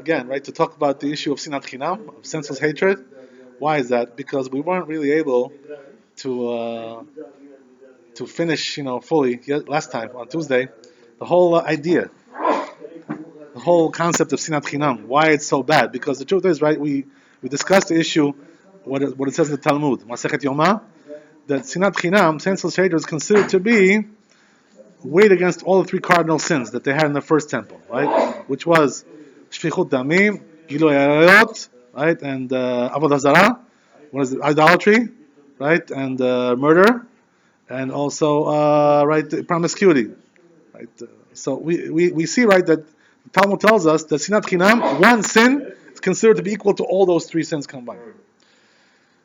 again, right, to talk about the issue of Sinat Chinam, of senseless hatred. Why is that? Because we weren't really able to finish, fully last time on Tuesday, the whole idea, the whole concept of Sinat Chinam, why it's so bad. Because the truth is, right, we discussed the issue, what it says in the Talmud, Masechet Yoma, that Sinat Chinam, senseless hatred, is considered to be weighed against all the three cardinal sins that they had in the first temple, right? Which was Shfichut Damim, Gilui Arayot, right? And Avodah Zarah, what is it? Idolatry, right? And murder, and also promiscuity, right? So we see, right, that the Talmud tells us that Sinat Chinam, one sin, is considered to be equal to all those three sins combined.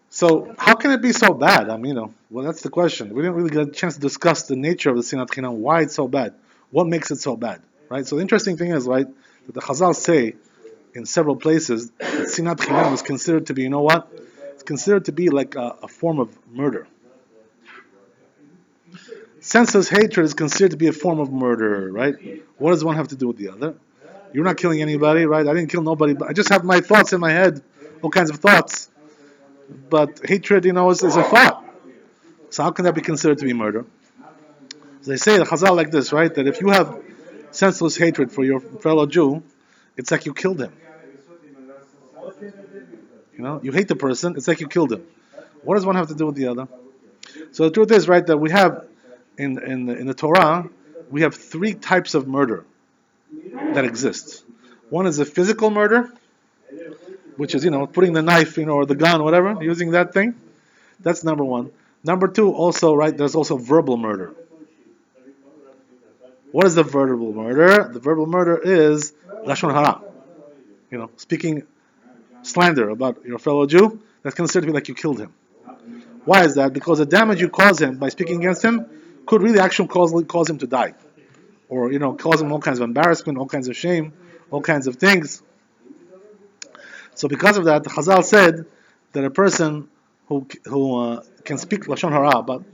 So how can it be so bad? Well, that's the question. We didn't really get a chance to discuss the nature of the Sinat Chinam, why it's so bad, what makes it so bad, right? So the interesting thing is, right, that the Chazal say in several places that Sinat Chinam is considered to be, it's considered to be like a form of murder. Senseless hatred is considered to be a form of murder, right? What does one have to do with the other? You're not killing anybody, right? I didn't kill nobody, but I just have my thoughts in my head, all kinds of thoughts. But hatred, is a thought. So how can that be considered to be murder? So they say the Chazal like this, right? That if you have senseless hatred for your fellow Jew, it's like you killed him. You hate the person, it's like you killed him. What does one have to do with the other? So the truth is, right, that we have in the Torah, we have three types of murder that exist. One is a physical murder, which is, putting the knife, or the gun, whatever, using that thing. That's number one. Number two, also, right, there's also verbal murder. What is the verbal murder? The verbal murder is Lashon Hara. Speaking slander about your fellow Jew, that's considered to be like you killed him. Why is that? Because the damage you cause him by speaking against him could really actually cause him to die. Or, cause him all kinds of embarrassment, all kinds of shame, all kinds of things. So because of that, the Chazal said that a person who can speak Lashon Hara about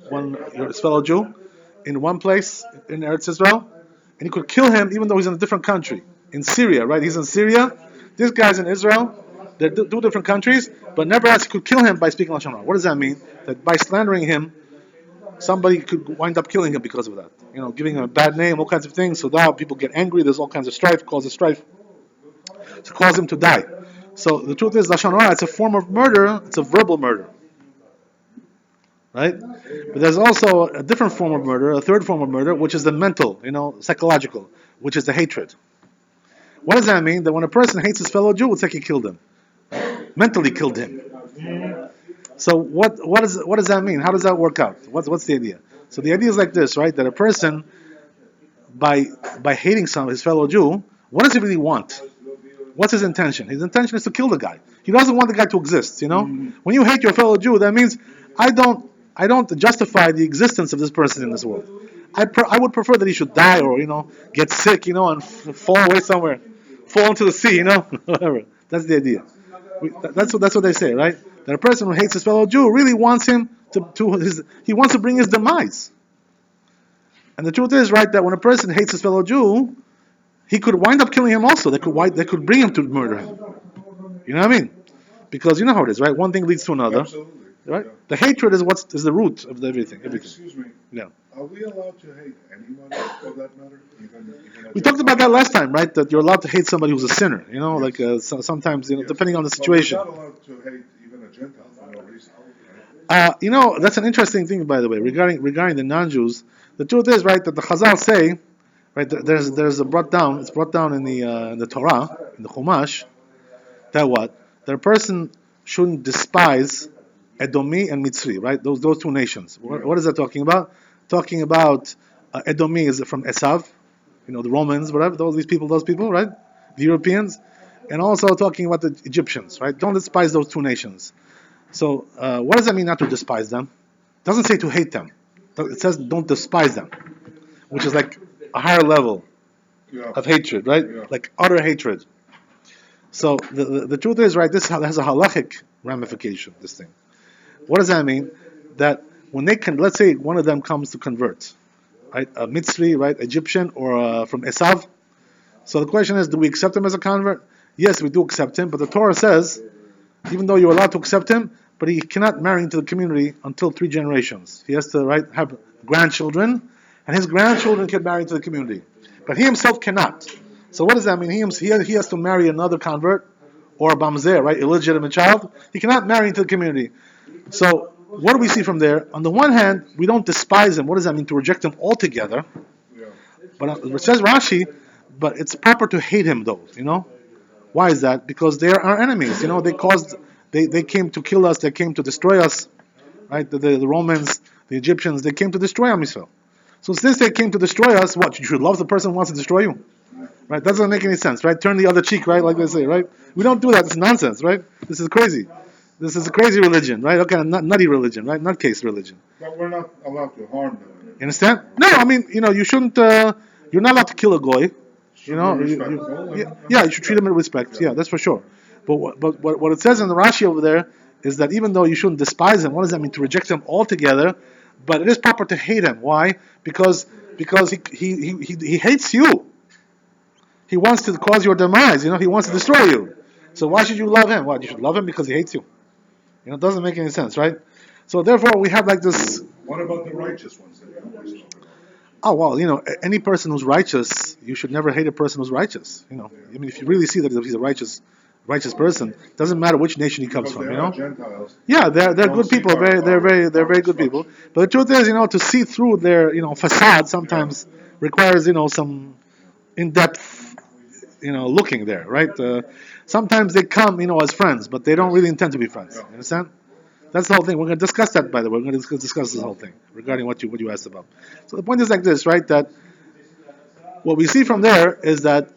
his fellow Jew in one place in Eretz Israel, and he could kill him even though he's in a different country. In Syria, right? He's in Syria. This guy's in Israel. They're two different countries, but nevertheless he could kill him by speaking Lashon Hara. What does that mean? That by slandering him, somebody could wind up killing him because of that. Giving him a bad name, all kinds of things. So now people get angry. There's all kinds of strife, causes strife, to cause him to die. So the truth is, Lashon Hara, it's a form of murder. It's a verbal murder, right? But there's also a different form of murder, a third form of murder, which is the mental, psychological, which is the hatred. What does that mean? That when a person hates his fellow Jew, it's like he killed him, mentally killed him. So what does that mean? How does that work out? What's the idea? So the idea is like this, right? That a person, by hating his fellow Jew, what does he really want? What's his intention? His intention is to kill the guy. He doesn't want the guy to exist. When you hate your fellow Jew, that means I don't justify the existence of this person in this world. I would prefer that he should die or get sick, and fall away somewhere, fall into the sea, whatever. That's the idea. That's what they say, right? That a person who hates his fellow Jew really wants him he wants to bring his demise. And the truth is, right, that when a person hates his fellow Jew, he could wind up killing him also. They could bring him to murder him. You know what I mean? Because you know how it is, right? One thing leads to another. Absolutely. Right? Yeah. The hatred is the root of everything. Excuse me. Yeah. Are we allowed to hate anyone for that matter? Even We talked about that last time, right? That you're allowed to hate somebody who's a sinner. Sometimes, Yes. depending on the situation. But we're not allowed to hate even a Gentile for no reason. Right? That's an interesting thing, by the way, regarding the non-Jews. The truth is, right, that the Chazal say, right, there's brought down in the Torah, in the Chumash, that a person shouldn't despise Edomi and Mitzri, right? Those two nations. What is that talking about? Talking about Edomi is from Esav, the Romans, whatever. Those people, right? The Europeans, and also talking about the Egyptians, right? Don't despise those two nations. So what does that mean not to despise them? It doesn't say to hate them. It says don't despise them, which is like a higher level of hatred, right? Yeah. Like utter hatred. So the truth is, right, this has a halachic ramification, this thing. What does that mean? That when let's say one of them comes to convert, right, a Mitzri, right, Egyptian, or from Esav. So the question is, do we accept him as a convert? yes, we do accept him, but the Torah says, even though you're allowed to accept him, but he cannot marry into the community until 3 generations. He has to have grandchildren, and his grandchildren can marry into the community. But he himself cannot. So what does that mean? He has to marry another convert, or a bamzer, right, illegitimate child. He cannot marry into the community. So what do we see from there? On the one hand, we don't despise him. What does that mean? To reject him altogether. But it says Rashi, but it's proper to hate him though, Why is that? Because they are our enemies. They came to kill us. They came to destroy us, right? The Romans, the Egyptians, they came to destroy Am Yisrael. So since they came to destroy us, what? You should love the person who wants to destroy you, right? That doesn't make any sense, right? Turn the other cheek, right? Like they say, right? We don't do that. It's nonsense, right? This is crazy. This is a crazy religion, right? Okay, nutty religion, right? Nutcase religion. But we're not allowed to harm them. You understand? No, I mean, you shouldn't. You're not allowed to kill a goy. You should treat him with respect. Yeah, that's for sure. But what it says in the Rashi over there is that even though you shouldn't despise him, what does that mean? To reject him altogether. But it is proper to hate him. Why? Because he hates you. He wants to cause your demise. He wants to destroy you. So why should you love him? What? You should love him because he hates you. It doesn't make any sense, right? So therefore, we have like this. What about the righteous ones that you always talk about? Oh well, any person who's righteous, you should never hate a person who's righteous. I mean, if you really see that he's a righteous person, doesn't matter which nation he comes from. Gentiles. Yeah, they're good people. They're very good people. But the truth is, to see through their facade sometimes requires some in-depth looking there, right? Sometimes they come as friends, but they don't really intend to be friends. You understand? That's the whole thing. We're going to discuss that, by the way. We're going to discuss this whole thing regarding what you asked about. So the point is like this, right? That what we see from there is that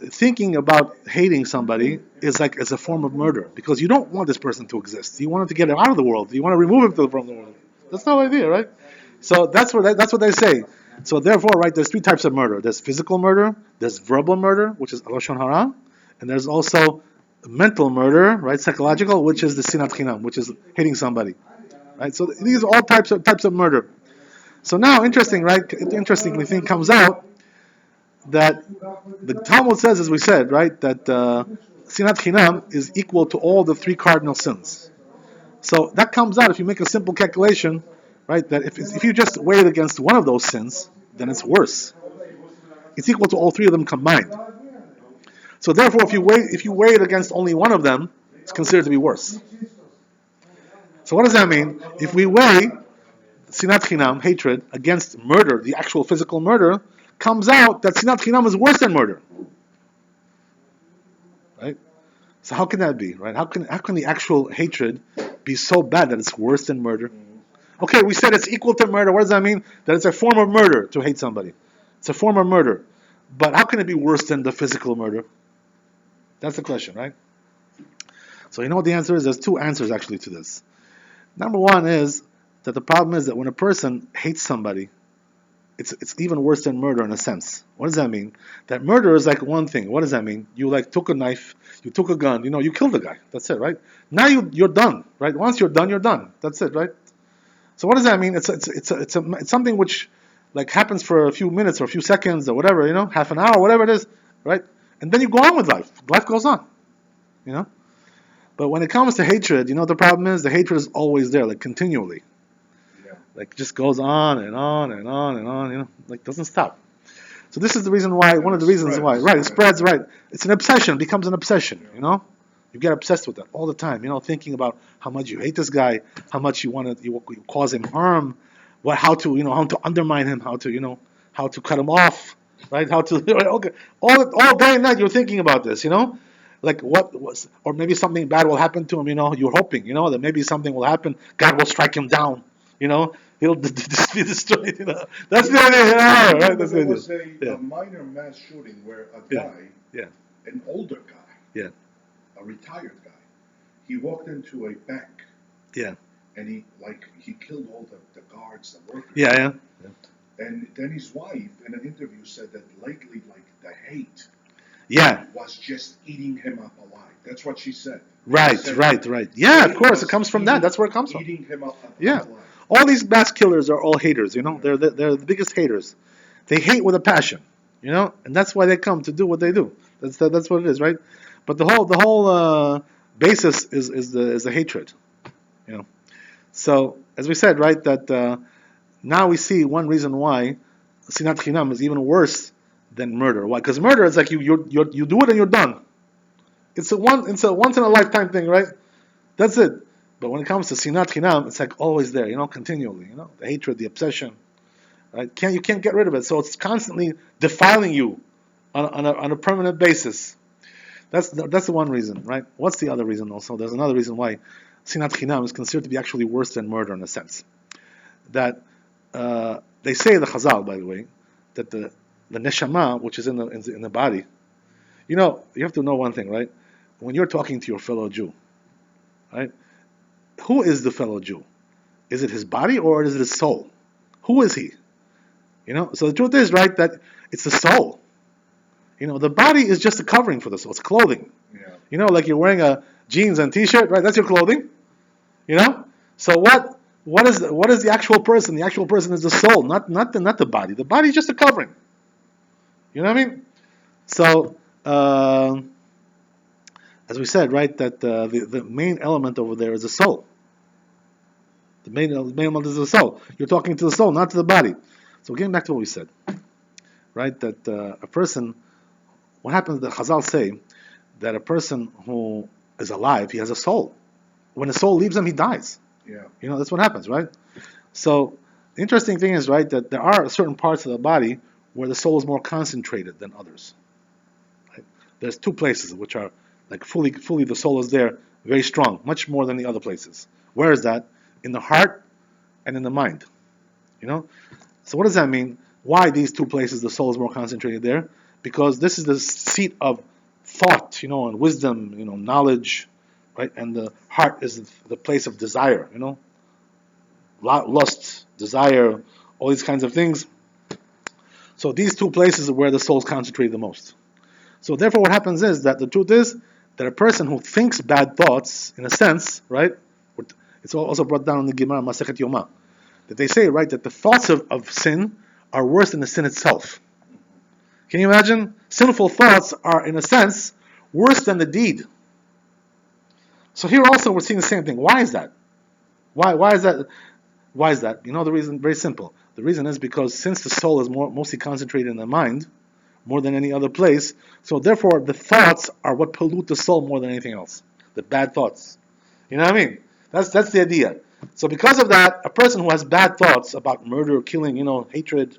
thinking about hating somebody is like as a form of murder, because you don't want this person to exist. You want him to get out of the world. You want to remove him from the world. That's the whole idea, right? So that's what they say. So therefore, right, there's 3 types of murder. There's physical murder, there's verbal murder, which is lashon hara, and there's also mental murder, right, psychological, which is the Sinat Chinam, which is hating somebody, right? So these are all types of murder. So now, interestingly, thing comes out that the Talmud says, as we said, right, that Sinat Chinam is equal to all the 3 cardinal sins. So that comes out if you make a simple calculation, right, that if you just weigh it against one of those sins, then it's worse. It's equal to all 3 of them combined. So therefore, if you weigh it against only one of them, it's considered to be worse. So what does that mean? If we weigh Sinat Chinam, hatred, against murder, the actual physical murder, comes out that Sinat Chinam is worse than murder. Right? So how can that be? Right? How can the actual hatred be so bad that it's worse than murder? Okay, we said it's equal to murder. What does that mean? That it's a form of murder to hate somebody. It's a form of murder. But how can it be worse than the physical murder? That's the question, right? So you know what the answer is? There's 2 answers actually to this. Number one is that the problem is that when a person hates somebody, it's even worse than murder in a sense. What does that mean? That murder is like one thing. What does that mean? You took a knife, you took a gun, you killed the guy. That's it, right? Now you're done, right? Once you're done, you're done. That's it, right? So what does that mean? It's something which happens for a few minutes or a few seconds or whatever, half an hour, whatever it is, right? And then you go on with life. Life goes on, But when it comes to hatred, the problem is the hatred is always there, continually. Yeah. Just goes on and on and on and on, doesn't stop. So this is the reason why, one of the reasons why, right, it spreads, right. It's an obsession, it becomes an obsession, You get obsessed with that all the time, thinking about how much you hate this guy, how much you cause him harm, how to undermine him, how to cut him off, right? How to okay, all day and night you're thinking about this, what was, or maybe something bad will happen to him, you're hoping, that maybe something will happen, God will strike him down, he'll be destroyed, That's the idea, right? That's the idea. There was a minor mass shooting where a guy, an older guy, a retired guy, he walked into a bank, and he killed all the guards, the workers. Yeah. And then his wife, in an interview, said that lately, the hate, was just eating him up alive. That's what she said. Right. Yeah, of course, it comes from that. That's where it comes from. Eating him up alive. Yeah. All these mass killers are all haters. They're the biggest haters. They hate with a passion. And that's why they come to do what they do. That's what it is, right? But the whole basis is the hatred. You know. So as we said, right, that now we see one reason why Sinat Chinam is even worse than murder. Why? Because murder is like you do it and you're done. It's a once in a lifetime thing, right? That's it. But when it comes to Sinat Chinam, it's like always there, continually, the hatred, the obsession, right? You can't get rid of it. So it's constantly defiling you on a permanent basis. That's the one reason, right? What's the other reason also? There's another reason why Sinat Chinam is considered to be actually worse than murder in a sense. That they say, the Chazal, by the way, that the neshama, which is in the body, you have to know one thing, right? When you're talking to your fellow Jew, right? Who is the fellow Jew? Is it his body or is it his soul? Who is he? So the truth is, right, that it's the soul. The body is just a covering for the soul. It's clothing. Yeah. Like you're wearing a jeans and t-shirt, right? That's your clothing. So what is the actual person? The actual person is the soul, not the body. The body is just a covering. You know what I mean? So as we said, right, that the main element over there is the soul. The main element is the soul. You're talking to the soul, not to the body. So getting back to what we said, right, that a person, what happens, the Chazal say that a person who is alive, he has a soul. When the soul leaves him, he dies. Yeah. That's what happens, right? So the interesting thing is, right, that there are certain parts of the body where the soul is more concentrated than others. Right? There's two places which are like fully the soul is there, very strong, much more than the other places. Where is that? In the heart and in the mind. So what does that mean? Why these two places the soul is more concentrated there? Because this is the seat of thought, and wisdom, knowledge, right? And the heart is the place of desire, lust, desire, all these kinds of things. So these two places are where the soul is concentrated the most. So therefore what happens is that the truth is that a person who thinks bad thoughts, in a sense, right? It's also brought down in the Gemara, Masechet Yoma, that they say, right, that the thoughts of sin are worse than the sin itself. Can you imagine? Sinful thoughts are, in a sense, worse than the deed. So here also we're seeing the same thing. Why is that? Why is that? Why is that? The reason, very simple. The reason is because since the soul is mostly concentrated in the mind, more than any other place, so therefore the thoughts are what pollute the soul more than anything else. The bad thoughts. You know what I mean? That's the idea. So because of that, a person who has bad thoughts about murder, killing, hatred,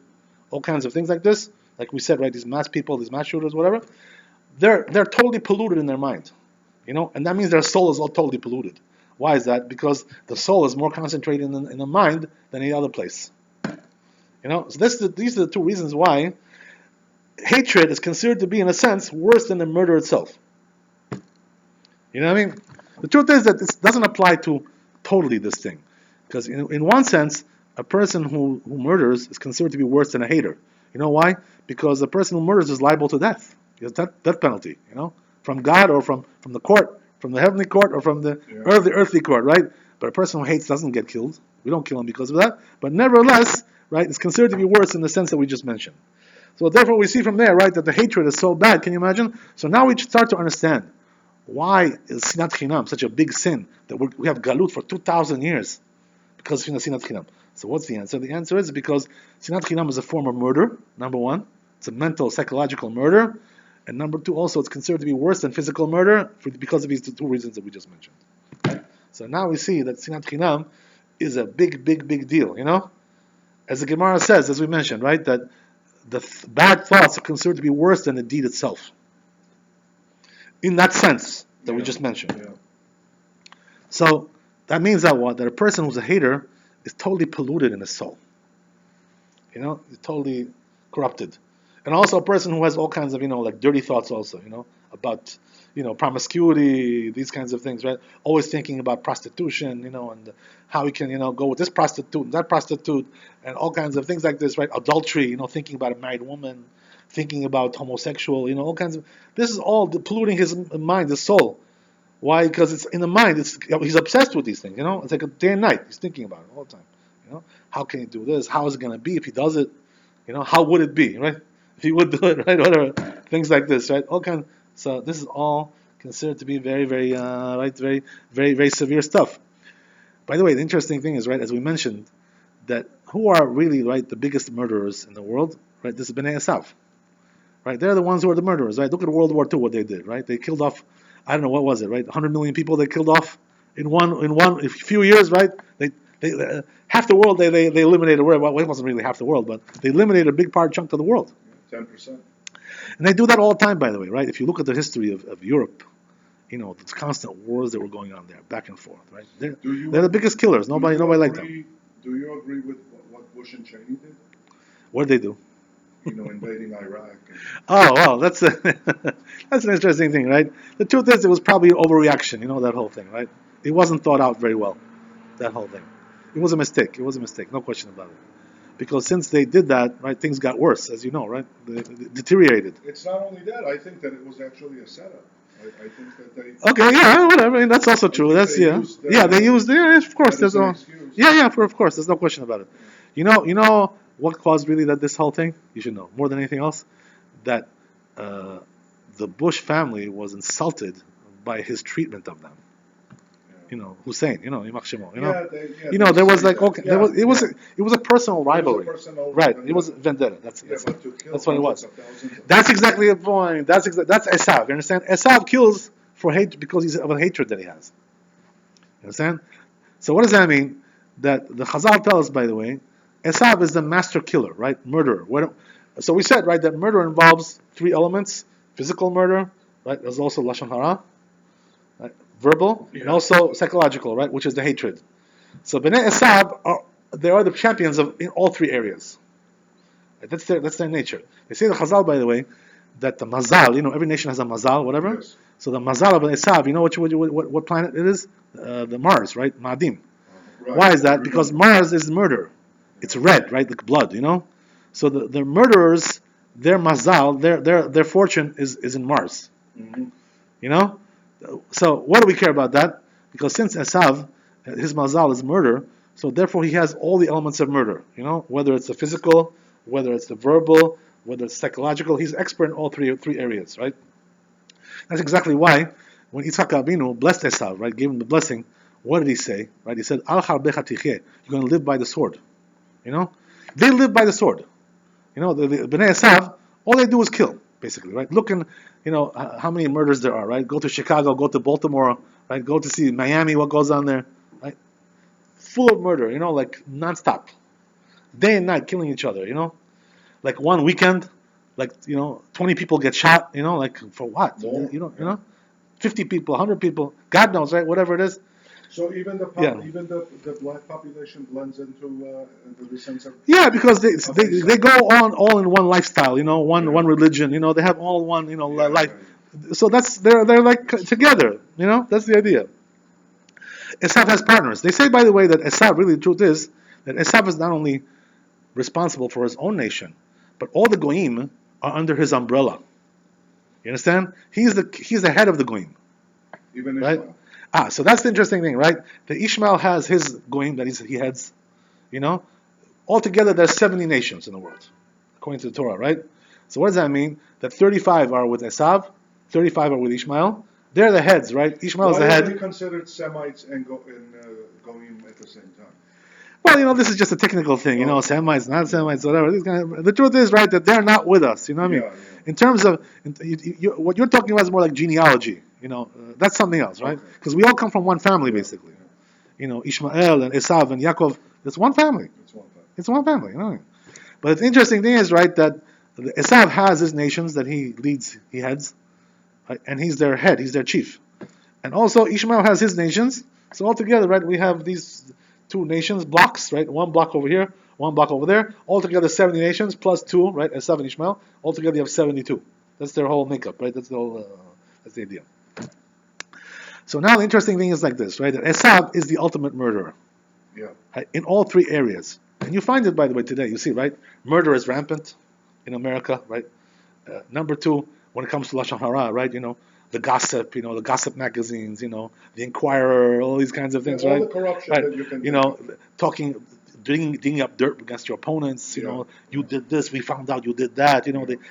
all kinds of things like this, like we said, right, these mass people, these mass shooters, whatever, they're totally polluted in their mind. And that means their soul is all totally polluted. Why is that? Because the soul is more concentrated in the mind than any other place. So these are the two reasons why hatred is considered to be, in a sense, worse than the murder itself. You know what I mean? The truth is that this doesn't apply to totally this thing. Because in one sense, a person who murders is considered to be worse than a hater. You know why? Because the person who murders is liable to death. He has death penalty, from God or from the court, from the heavenly court or from the earthly court, right? But a person who hates doesn't get killed. We don't kill him because of that. But nevertheless, right, it's considered to be worse in the sense that we just mentioned. So therefore we see from there, right, that the hatred is so bad. Can you imagine? So now we start to understand why is Sinat Chinam such a big sin that we have galut for 2,000 years because of Sinat Chinam. So what's the answer? The answer is because Sinat Chinam is a form of murder, number one. It's a mental, psychological murder. And number two, also, it's considered to be worse than physical murder because of these two reasons that we just mentioned. Right? So now we see that Sinat Chinam is a big, big, big deal, As the Gemara says, as we mentioned, right, that the bad thoughts are considered to be worse than the deed itself. In that sense that we just mentioned. Yeah. So that means that what? That a person who's a hater is totally polluted in his soul. He's totally corrupted. And also a person who has all kinds of, like dirty thoughts also, about, promiscuity, these kinds of things, right? Always thinking about prostitution, and how he can, go with this prostitute and that prostitute, and all kinds of things like this, right? Adultery, thinking about a married woman, thinking about homosexual, all kinds of, this is all polluting his mind, his soul. Why? Because it's in the mind, he's obsessed with these things, it's like a day and night, he's thinking about it all the time, how can he do this? How is it going to be if he does it? How would it be, right? If he would do it, right? Whatever, things like this, right? All kinds. So this is all considered to be very, very, very, very, very severe stuff. By the way, the interesting thing is, right, as we mentioned, that who are really, right, the biggest murderers in the world, right? This is Bnei Esav, right? They're the ones who are the murderers, right? Look at World War II, what they did, right? They killed off, I don't know, what was it, right? 100 million people they killed off in a few years, right? They half the world they eliminated. Well, it wasn't really half the world, but they eliminated a big chunk of the world. 10%. And they do that all the time, by the way, right? If you look at the history of Europe, the constant wars that were going on there, back and forth, right? They're the biggest killers. Nobody liked them. Do you agree with what Bush and Cheney did? What did they do? Invading Iraq. Oh, well, that's an interesting thing, right? The truth is, it was probably overreaction, that whole thing, right? It wasn't thought out very well, that whole thing. It was a mistake. It was a mistake, no question about it. Because since they did that, right, things got worse, as you know, right? They deteriorated. It's not only that. I think that it was actually a setup. I think that they. Okay, yeah, whatever. I mean, that's also true. That's they used. Yeah, of course. There's no. Yeah, of course. There's no question about it. You know what caused really this whole thing? You should know more than anything else that the Bush family was insulted by his treatment of them. Hussein, Yimach Shemo, there was like, okay, it was a personal rivalry. Right, it was vendetta. That's what it was. That's exactly the point. That's Esav. You understand? Esav kills for hate because of a hatred that he has. You understand? So what does that mean? That the Chazal tell us, by the way, Esav is the master killer, right? Murderer. So we said, right, that murder involves three elements: physical murder, right? There's also lashon hara, right? Verbal, and also psychological, right, which is the hatred. So Bnei Esav they are the champions in all three areas. Right? That's their nature. They say the Chazal, by the way, that the mazal, every nation has a mazal, whatever. Yes. So the mazal of Bnei Esav, what planet it is? The Mars, right? Ma'adim. Right. Why is that? Because Mars is murder. It's red, right, like blood, So the murderers, their mazal, their fortune is in Mars. Mm-hmm. So what do we care about that? Because since Esav, his mazal is murder, so therefore he has all the elements of murder. Whether it's the physical, whether it's the verbal, whether it's psychological, he's expert in all three areas, right? That's exactly why when Yitzhak Abinu blessed Esav, right, gave him the blessing, what did he say? Right, he said, "Al harbecha ticheh," you're going to live by the sword. They live by the sword. The Bnei Esav, all they do is kill, basically, right? Look in, how many murders there are, right? Go to Chicago, go to Baltimore, right? Go to see Miami, what goes on there, right? Full of murder, like nonstop, day and night, killing each other, Like one weekend, 20 people get shot, like for what? 50 people, 100 people, God knows, right? Whatever it is. So even the black population blends into the sense of because they go on all in one lifestyle, one religion, they have all one life. Right. So they're like together, that's the idea. Esav has partners. They say, by the way, that Esav, really the truth is that Esav is not only responsible for his own nation, but all the goyim are under his umbrella. You understand? He's the head of the goyim. Even right? Ishmael. So that's the interesting thing, right? The Ishmael has his goyim that he heads, Altogether, there's 70 nations in the world, according to the Torah, right? So what does that mean? That 35 are with Esav, 35 are with Ishmael. They're the heads, right? Ishmael is the head. Why are they considered Semites and goyim at the same time? Well, this is just a technical thing, Semites, not Semites, whatever. The truth is, right, that they're not with us, you know what I mean? Yeah. In terms of, what you're talking about is more like genealogy, that's something else, right? Because we all come from one family, basically. Ishmael and Esav and Yaakov, it's one family. It's one family, But the interesting thing is, right, that Esav has his nations that he leads, he heads, right? And he's their head, he's their chief. And also Ishmael has his nations. So altogether, right, we have these two nations, blocks, right? One block over here, one block over there. Altogether 70 nations plus two, right? Esav and Ishmael. Altogether you have 72. That's their whole makeup, right? That's the idea. So now the interesting thing is like this, right? That Esav is the ultimate murderer. Yeah. Right? In all three areas. And you find it, by the way, today. You see, right? Murder is rampant in America, right? Number two, when it comes to lashon hara, right? The gossip, the gossip magazines, the Inquirer, all these kinds of things, all right? The corruption right. That you can talking digging up dirt against your opponents. You did this, we found out you did that.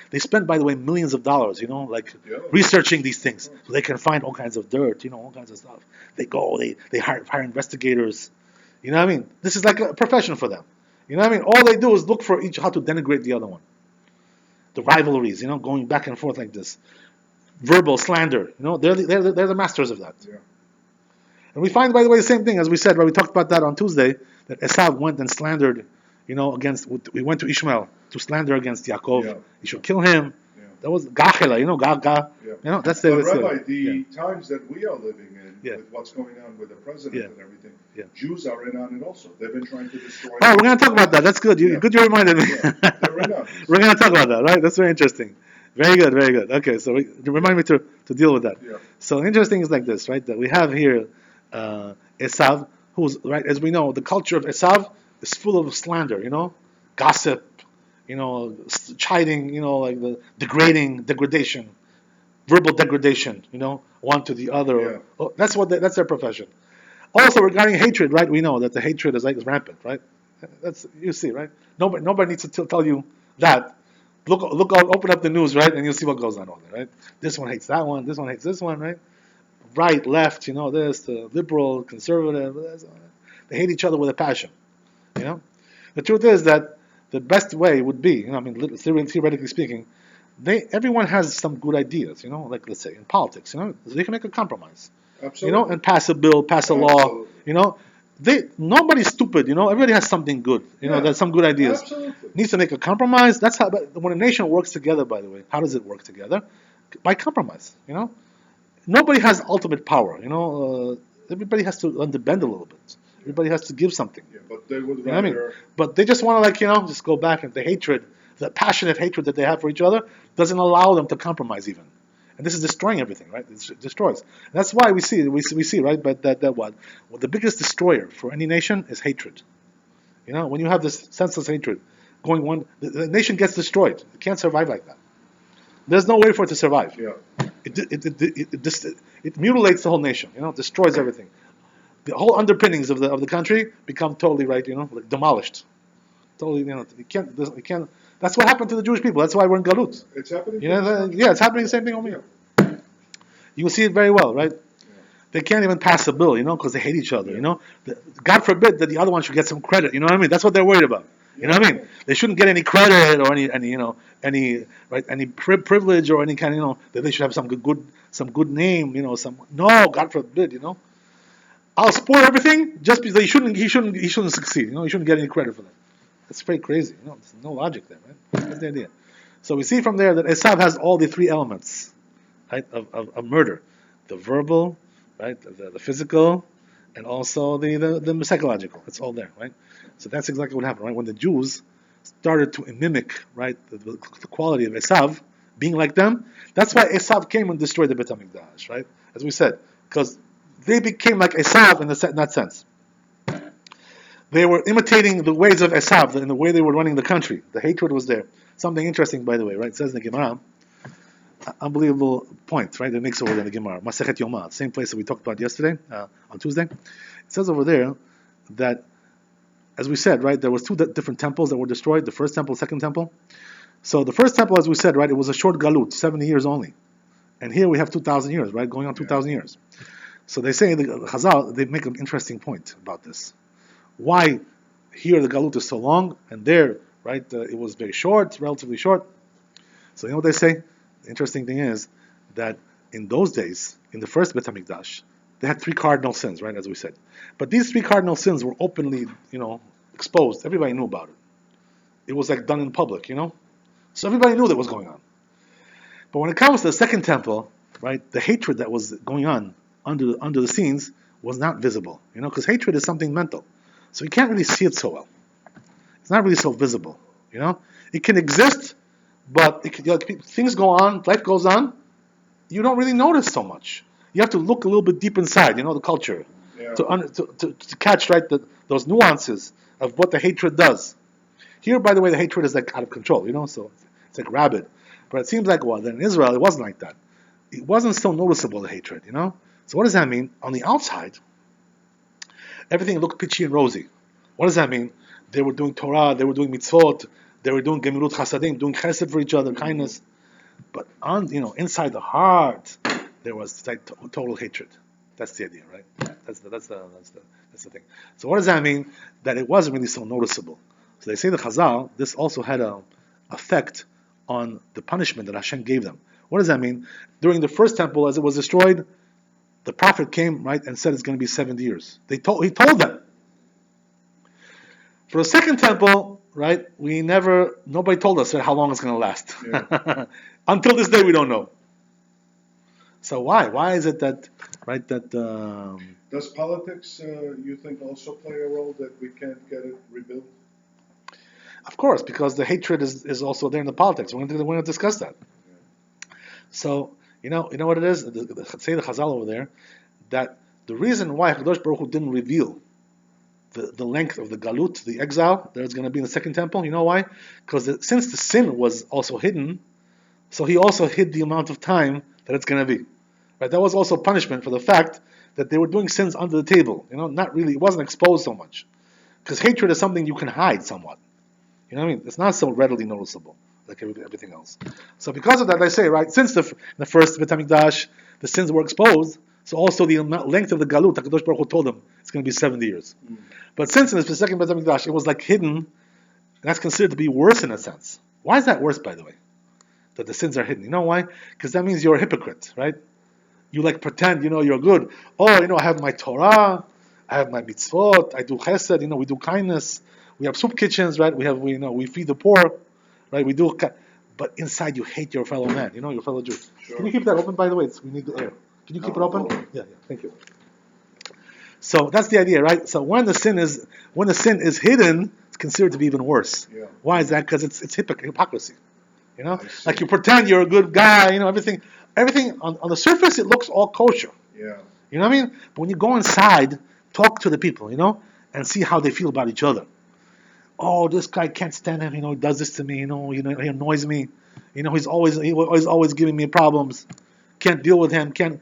They spend, by the way, millions of dollars. Like researching these things so they can find all kinds of dirt. All kinds of stuff. They hire investigators. You know what I mean? This is like a profession for them. You know what I mean? All they do is look for how to denigrate the other one. The rivalries, going back and forth like this. Verbal slander, they're the masters of that. Yeah. And we find, by the way, the same thing as we said, right? We talked about that on Tuesday, that Esav went and slandered, we went to Ishmael to slander against Yaakov. Yeah. He should kill him. Yeah. That was Gachela, Gaga. Yeah. That's but Rabbi, the times that we are living in, with what's going on with the president and everything, Jews are in on it also. They've been trying to destroy. Oh, we're going to talk about that. That's good. Good you reminded me. They're in on it. We're going to talk about that, right? That's very interesting. Very good, very good. Okay, so remind me to deal with that. Yeah. So interesting is like this, right? That we have here Esav, who's, right, as we know, the culture of Esav is full of slander, gossip, chiding, like the degradation, verbal degradation, one to the other. Yeah. Oh, that's their profession. Also regarding hatred, right? We know that the hatred is rampant, right? You see, right? Nobody needs to tell you that. Look, open up the news, right, and you'll see what goes on over there, right? This one hates that one, this one hates this one, right? Right, left, this, the liberal, conservative, they hate each other with a passion, The truth is that the best way would be, theoretically speaking, everyone has some good ideas, like let's say in politics, they can make a compromise, Absolutely. And pass a bill, pass a law, nobody's stupid, everybody has something good, there's some good ideas. Absolutely. Needs to make a compromise. That's how, when a nation works together, by the way, how does it work together? By compromise, Nobody has ultimate power, everybody has to underbend a little bit. Everybody has to give something. Yeah, but they would rather... You know what I mean? But they just want to, just go back, and the hatred, the passionate hatred that they have for each other doesn't allow them to compromise even. And this is destroying everything, right? It destroys. And that's why we see, right? But that what? Well, the biggest destroyer for any nation is hatred. When you have this senseless hatred going on, the nation gets destroyed. It can't survive like that. There's no way for it to survive. Yeah. It mutilates the whole nation. Destroys everything. The whole underpinnings of the country become totally, right? Like demolished. Totally, you can't. That's what happened to the Jewish people. That's why we're in Galut. It's happening. It's happening the same thing over here. You will see it very well, right? They can't even pass a bill, because they hate each other, God forbid that the other one should get some credit, you know what I mean? That's what they're worried about. You know what I mean? They shouldn't get any credit or any privilege or any kind, that they should have some good name, no, God forbid, I'll spoil everything just because he shouldn't succeed, he shouldn't get any credit for that. That's very crazy, there's no logic there, right? That's the idea. So we see from there that Esav has all the three elements, right, of murder. The verbal, right, the physical, and also the psychological. It's all there, right? So that's exactly what happened, right? When the Jews started to mimic, right, the quality of Esav, being like them, that's why Esav came and destroyed the Beit HaMikdash, right? As we said, because they became like Esav in that sense. They were imitating the ways of Esav in the way they were running the country. The hatred was there. Something interesting, by the way, right? It says in the Gemara, unbelievable point, right? It makes over there in the Gemara, Masechet Yoma, same place that we talked about yesterday, on Tuesday. It says over there that, as we said, right, there was two different temples that were destroyed, the first temple, second temple. So the first temple, as we said, right, it was a short galut, 70 years only. And here we have 2,000 years, right, going on 2,000 years. So they say, the Chazal, they make an interesting point about this. Why here the galut is so long, and there, right, it was very short, relatively short. So you know what they say? The interesting thing is that in those days, in the first Beit HaMikdash, they had three cardinal sins, right, as we said. But these three cardinal sins were openly, exposed. Everybody knew about it. It was like done in public, So everybody knew that was going on. But when it comes to the second temple, right, the hatred that was going on under the scenes was not visible, because hatred is something mental. So you can't really see it so well. It's not really so visible, It can exist, but things go on, life goes on. You don't really notice so much. You have to look a little bit deep inside, the culture, to catch, right, those nuances of what the hatred does. Here, by the way, the hatred is like out of control, so it's like rabid. But it seems like, then in Israel, it wasn't like that. It wasn't so noticeable, the hatred, So what does that mean? On the outside, everything looked peachy and rosy. What does that mean? They were doing Torah, they were doing mitzvot, they were doing gemilut chasadim, doing chesed for each other, kindness. But inside the heart, there was like total hatred. That's the idea, right? That's the thing. So what does that mean? That it wasn't really so noticeable. So they say the Chazal, this also had an effect on the punishment that Hashem gave them. What does that mean? During the first temple, as it was destroyed, the prophet came, right, and said it's going to be 70 years. He told them. For the second temple, right, nobody told us how long it's going to last. Yeah. Until this day, we don't know. So why? Why is it that, right, that... Does politics, you think, also play a role that we can't get it rebuilt? Of course, because the hatred is also there in the politics. We're going to discuss that. Yeah. So, you know what it is? Say the Chazal over there, that the reason why HaKadosh Baruch Hu didn't reveal the length of the galut, the exile, that it's going to be in the second temple, you know why? Because since the sin was also hidden, so he also hid the amount of time that it's going to be. Right? That was also punishment for the fact that they were doing sins under the table. Not really, it wasn't exposed so much. Because hatred is something you can hide somewhat. You know what I mean? It's not so readily noticeable like everything else. So because of that, I say, right, since the first Beit HaMikdash, the sins were exposed, so also the length of the galut, HaKadosh Baruch Hu told them it's going to be 70 years. Mm. But since in the second Beit HaMikdash, it was like hidden, and that's considered to be worse in a sense. Why is that worse, by the way? That the sins are hidden. You know why? Because that means you're a hypocrite, right? You like pretend, you're good. Oh, I have my Torah, I have my mitzvot, I do chesed, we do kindness. We have soup kitchens, right? We feed the poor, right? But inside you hate your fellow man, your fellow Jew. Sure. Can you keep that open, by the way? We need the air. Can you keep it open? Yeah, thank you. So that's the idea, right? So when the sin is hidden, it's considered to be even worse. Yeah. Why is that? Because it's hypocrisy. Like you pretend you're a good guy, everything on the surface it looks all kosher. Yeah. You know what I mean? But when you go inside, talk to the people, and see how they feel about each other. Oh, this guy can't stand him. He does this to me. He annoys me. He's always giving me problems. Can't deal with him. Can't.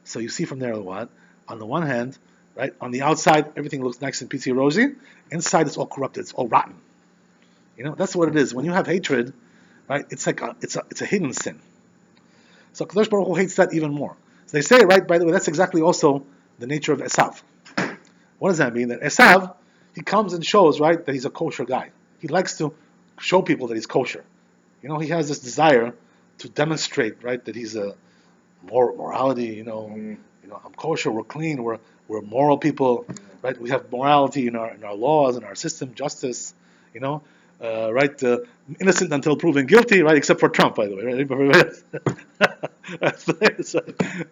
So you see from there what? On the one hand, right? On the outside, everything looks nice and peachy rosy. Inside, it's all corrupted. It's all rotten. That's what it is. When you have hatred, right? It's like it's a hidden sin. So Kadosh Baruch Hu hates that even more. So they say, right? By the way, that's exactly also the nature of Esav. What does that mean? That Esav, he comes and shows, right, that he's a kosher guy. He likes to show people that he's kosher. He has this desire to demonstrate, right, that he's a morality. I'm kosher. We're clean. We're moral people, right? We have morality in our laws, in our system, justice. Right? Innocent until proven guilty, right? Except for Trump, by the way, right?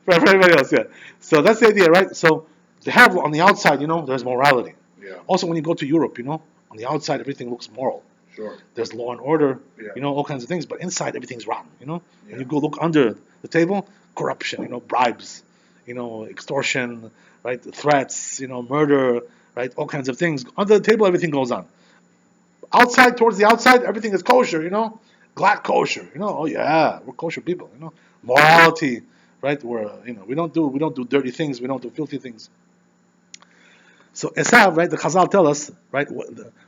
For everybody else, yeah. So that's the idea, right? So they have on the outside, there's morality. Yeah. Also, when you go to Europe, on the outside everything looks moral. Sure. There's law and order, all kinds of things, but inside everything's rotten. When you go look under the table, corruption, bribes, extortion, right? Threats, murder, right? All kinds of things under the table. Everything goes on. Outside, towards the outside, everything is kosher, glad kosher, oh yeah, we're kosher people, morality, right? We're, we don't do dirty things, we don't do filthy things. So Esav, right? The Chazal tell us, right?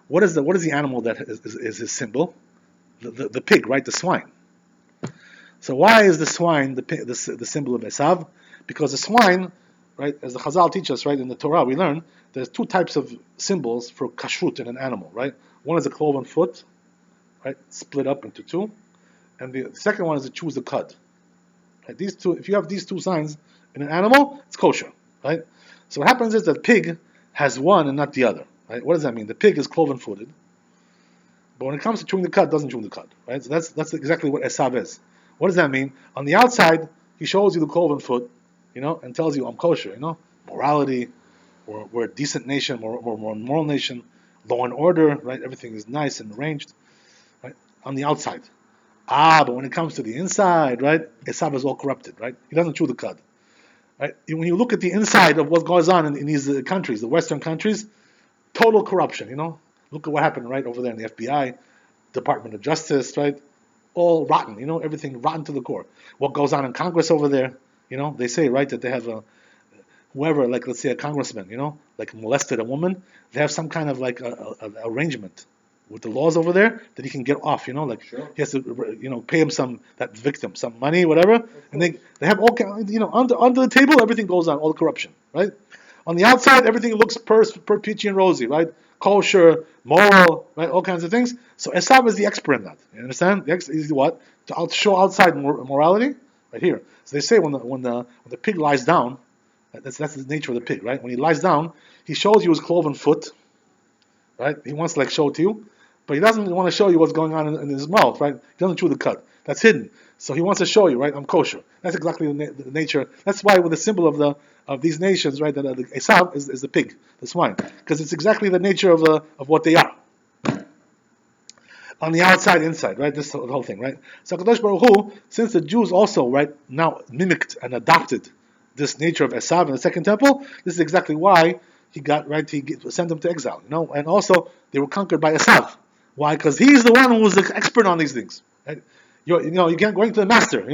What is the animal that is his symbol? The pig, right? The swine. So why is the swine the symbol of Esav? Because the swine, right? As the Chazal teach us, right? In the Torah we learn there's two types of symbols for kashrut in an animal, right? One is a cloven foot, right, split up into two, and the second one is to choose the cud. Right? These two, if you have these two signs in an animal, it's kosher, right? So what happens is that pig has one and not the other, right? What does that mean? The pig is cloven-footed, but when it comes to chewing the cud, doesn't chew the cud, right? So that's exactly what Esav is. What does that mean? On the outside, he shows you the cloven foot, and tells you I'm kosher, morality, we're a decent nation, we're a moral nation. Law and order, right? Everything is nice and arranged, right? On the outside. But when it comes to the inside, right? Esav is all corrupted, right? He doesn't chew the cud, right? When you look at the inside of what goes on in these countries, the Western countries, total corruption, Look at what happened right over there in the FBI, Department of Justice, right? All rotten, everything rotten to the core. What goes on in Congress over there, they say, right, that they have whoever, like let's say a congressman, like molested a woman, they have some kind of like a arrangement with the laws over there that he can get off, like Sure. he has to, pay him that victim some money, whatever, and they have all kind, under the table everything goes on, all the corruption, right? On the outside everything looks per peachy and rosy, right? Kosher, moral, right? All kinds of things. So Esav is the expert in that. You understand? He's what? To show outside morality, right here. So they say when the pig lies down, that's the nature of the pig, right? When he lies down, he shows you his cloven foot, right? He wants to show it to you, but he doesn't want to show you what's going on in his mouth, right? He doesn't chew the cud. That's hidden. So he wants to show you, right? I'm kosher. That's exactly the nature. That's why with the symbol of these nations, right? That Esav is the pig, the swine, because it's exactly the nature of what they are. On the outside, inside, right? This whole thing, right? So Kadosh Baruch Hu, since the Jews also, right, now mimicked and adopted this nature of Esav in the second temple, this is exactly why he sent them to exile, and also they were conquered by Esav. Why? Because he's the one who was the expert on these things. Right? You can't go into the master,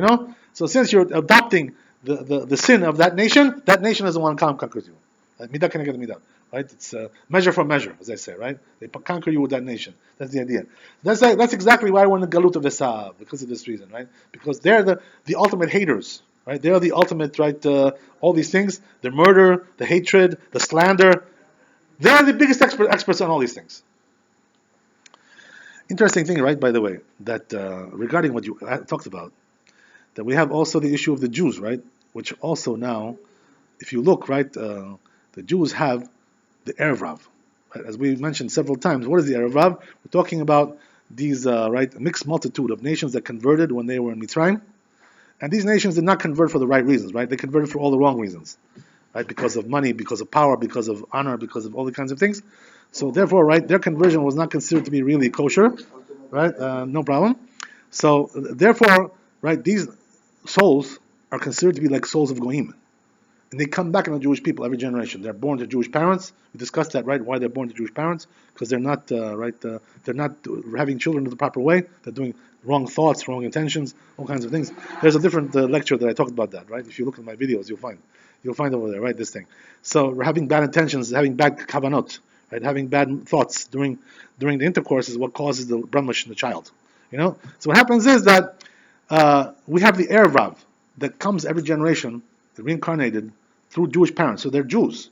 So since you're adopting the sin of that nation is the one who conquers you. Midah can get midah, right? It's measure for measure, as I say, right? They conquer you with that nation. That's the idea. That's exactly why we're in the galut of Esav, because of this reason, right? Because they're the ultimate haters, right? They are the ultimate, right? All these things, the murder, the hatred, the slander. They're the biggest experts on all these things. Interesting thing, right? By the way, that regarding what you talked about, that we have also the issue of the Jews, right? Which also now, if you look, right, the Jews have the Erev Rav. Right? As we mentioned several times, what is the Erev Rav? We're talking about these, right, mixed multitude of nations that converted when they were in Mitzrayim. And these nations did not convert for the right reasons, right? They converted for all the wrong reasons, right? Because of money, because of power, because of honor, because of all the kinds of things. So therefore, right, their conversion was not considered to be really kosher, right? No problem. So therefore, right, these souls are considered to be like souls of Goyim. And they come back on the Jewish people every generation. They're born to Jewish parents. We discussed that, right? Why they're born to Jewish parents? Because they're not, they're not having children the proper way. They're doing wrong thoughts, wrong intentions, all kinds of things. There's a different lecture that I talked about that, right? If you look at my videos, you'll find over there, right? This thing. So we're having bad intentions, having bad kavanot, right? Having bad thoughts during the intercourse is what causes the bramish in the child. So what happens is that we have the Erev Rav that comes every generation, reincarnated through Jewish parents. So they're Jews,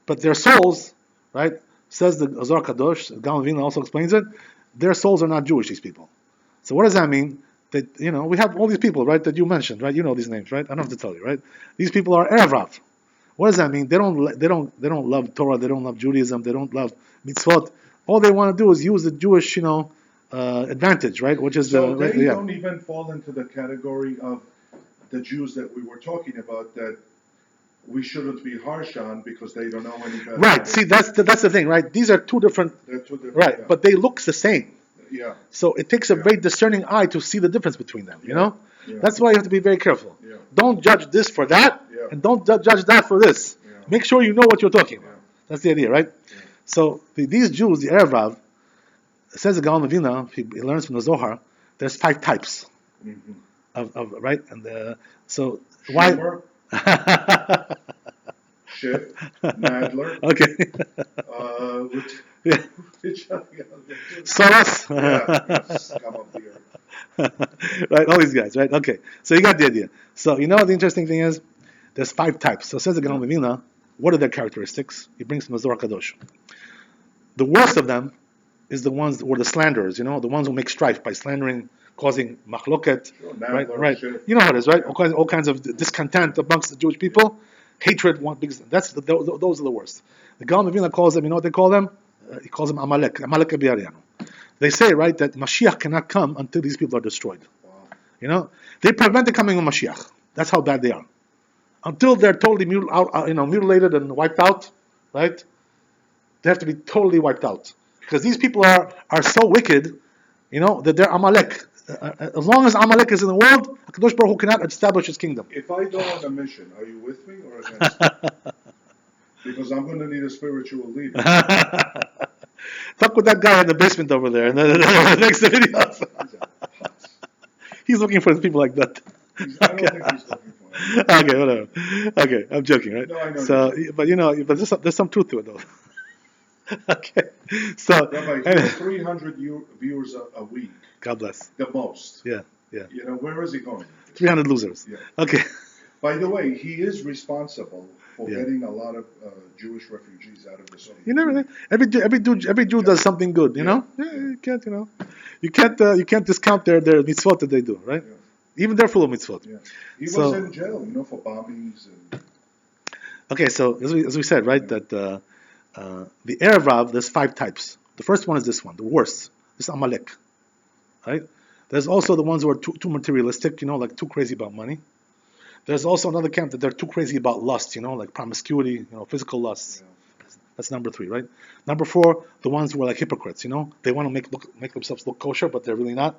but their souls, right? Says the Zohar Kadosh, Gaon Vina also explains it. Their souls are not Jewish. These people. So what does that mean? That we have all these people, right? That you mentioned, right? You know these names, right? I don't have to tell you, right? These people are Erev Rav. What does that mean? They don't love Torah. They don't love Judaism. They don't love mitzvot. All they want to do is use the Jewish, advantage, right? Which is so they don't even fall into the category of the Jews that we were talking about that we shouldn't be harsh on because they don't know any better. Right. See, that's the thing, right? These are two different. They're two different. Right, yeah. But they look the same. Yeah. So it takes a very discerning eye to see the difference between them. Yeah. That's why you have to be very careful. Yeah. Don't judge this for that, and don't judge that for this. Yeah. Make sure you know what you're talking about. That's the idea, right? Yeah. So these Jews, the Erev Rav, says the Gaon Levina, he learns from the Zohar. There's 5 types of right, and so why? Ship, Nadler. Okay. Soros. Right, all these guys, right? Okay, so you got the idea. So the interesting thing is, there's 5 types. So says the Gaon Levina, what are their characteristics? He brings from the Zohar Kadosh. The worst of them is the ones who are the slanderers, the ones who make strife by slandering, causing machloket, right? Shit. You know how it is, right? All kinds of discontent amongst the Jewish people, hatred. Those are the worst. The Gaon Levina calls them, you know what they call them? He calls them Amalek Abiyarianu. They say, right, that Mashiach cannot come until these people are destroyed. Wow. They prevent the coming of Mashiach. That's how bad they are. Until they're totally mutilated and wiped out, right? They have to be totally wiped out. Because these people are so wicked, that they're Amalek. As long as Amalek is in the world, HaKadosh Baruch Hu cannot establish his kingdom. If I go on a mission, are you with me or against me? Because I'm going to need a spiritual leader. Talk with that guy in the basement over there in the next video. He's looking for people like that. I don't think he's looking for Okay, whatever. Okay, I'm joking, right? No, I know. So, but but there's some truth to it, though. Okay, so Rabbi, he has 300 viewers a week. God bless. The most. Yeah, yeah. Where is he going? 300 losers. Yeah. Okay. By the way, he is responsible for Yeah. getting a lot of Jewish refugees out of the Soviet You never Union. know. Every Jew does something good. You know. Yeah, you can't discount their mitzvot that they do, right? Yeah. Even they're full of mitzvot. Yeah. He So- was in jail, for bombings and. Okay, so as we said, right, that the Erev Rav, there's 5 types. The first one is this one, the worst. This is Amalek, right? There's also the ones who are too materialistic, like too crazy about money. There's also another camp that they're too crazy about lust, like promiscuity, physical lust. Yeah. That's number 3, right? Number 4, the ones who are like hypocrites, they want to make themselves look kosher, but they're really not,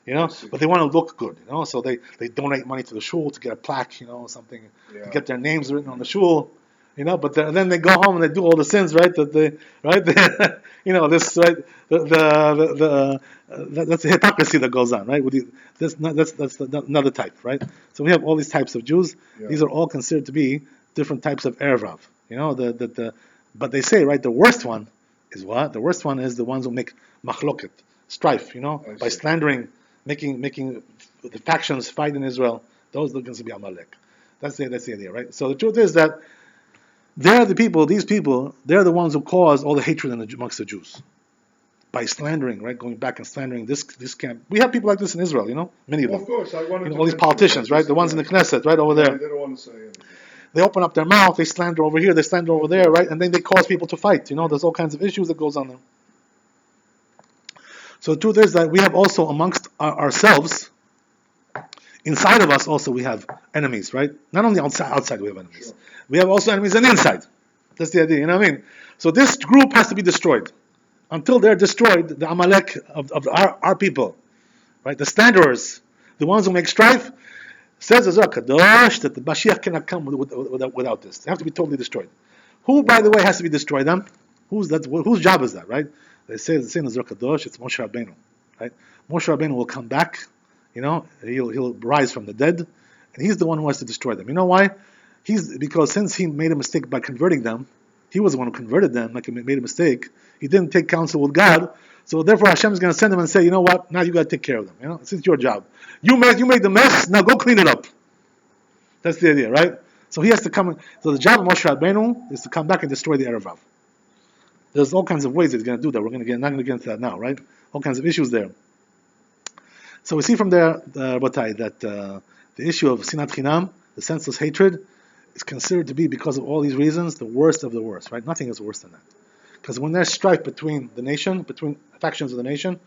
but they want to look good, so they donate money to the shul to get a plaque, something, to get their names written on the shul, but then they go home and they do all the sins, right? That they, right? This, right? That's the hypocrisy that goes on, right? That's another type, right? So we have all these types of Jews. Yeah. These are all considered to be different types of Erev Rav. But they say, right, the worst one is what? The worst one is the ones who make machloket, strife, by slandering, making the factions fight in Israel. Those are going to be Amalek. That's the idea, right? So the truth is that they're the people, these people, they're the ones who cause all the hatred amongst the Jews. By slandering, right? Going back and slandering this camp. We have people like this in Israel, many of them. Of course, I wanted to all these politicians, right? The ones in the Knesset, right over there. They don't want to say anything. They open up their mouth, they slander over here, they slander over there, right? And then they cause people to fight. There's all kinds of issues that goes on there. So the truth is that we have also amongst ourselves, inside of us also we have enemies, right? Not only outside we have enemies. Sure. We have also enemies on the inside. That's the idea, you know what I mean? So this group has to be destroyed. Until they're destroyed, the Amalek of our people, right? The slanderers, the ones who make strife, says the Zohar Kadosh that the Mashiach cannot come without this. They have to be totally destroyed. Who, by the way, has to be destroyed then? Whose job is that, right? They say in the Zohar Kadosh, it's Moshe Rabbeinu, right? Moshe Rabbeinu will come back, he'll rise from the dead, and he's the one who has to destroy them. You know why? Because since he made a mistake by converting them, he was the one who converted them, like he made a mistake. He didn't take counsel with God, so therefore Hashem is going to send them and say, you know what? Now you got to take care of them. It's your job. You made the mess. Now go clean it up. That's the idea, right? So he has to come. So the job of Moshe Rabbeinu is to come back and destroy the Erev Rav. There's all kinds of ways he's going to do that. We're not going to get into that now, right? All kinds of issues there. So we see from there, Rabotai, that the issue of Sinat Chinam, the senseless hatred, is considered to be, because of all these reasons, the worst of the worst, right? Nothing is worse than that. Because when there's strife between between factions of the nation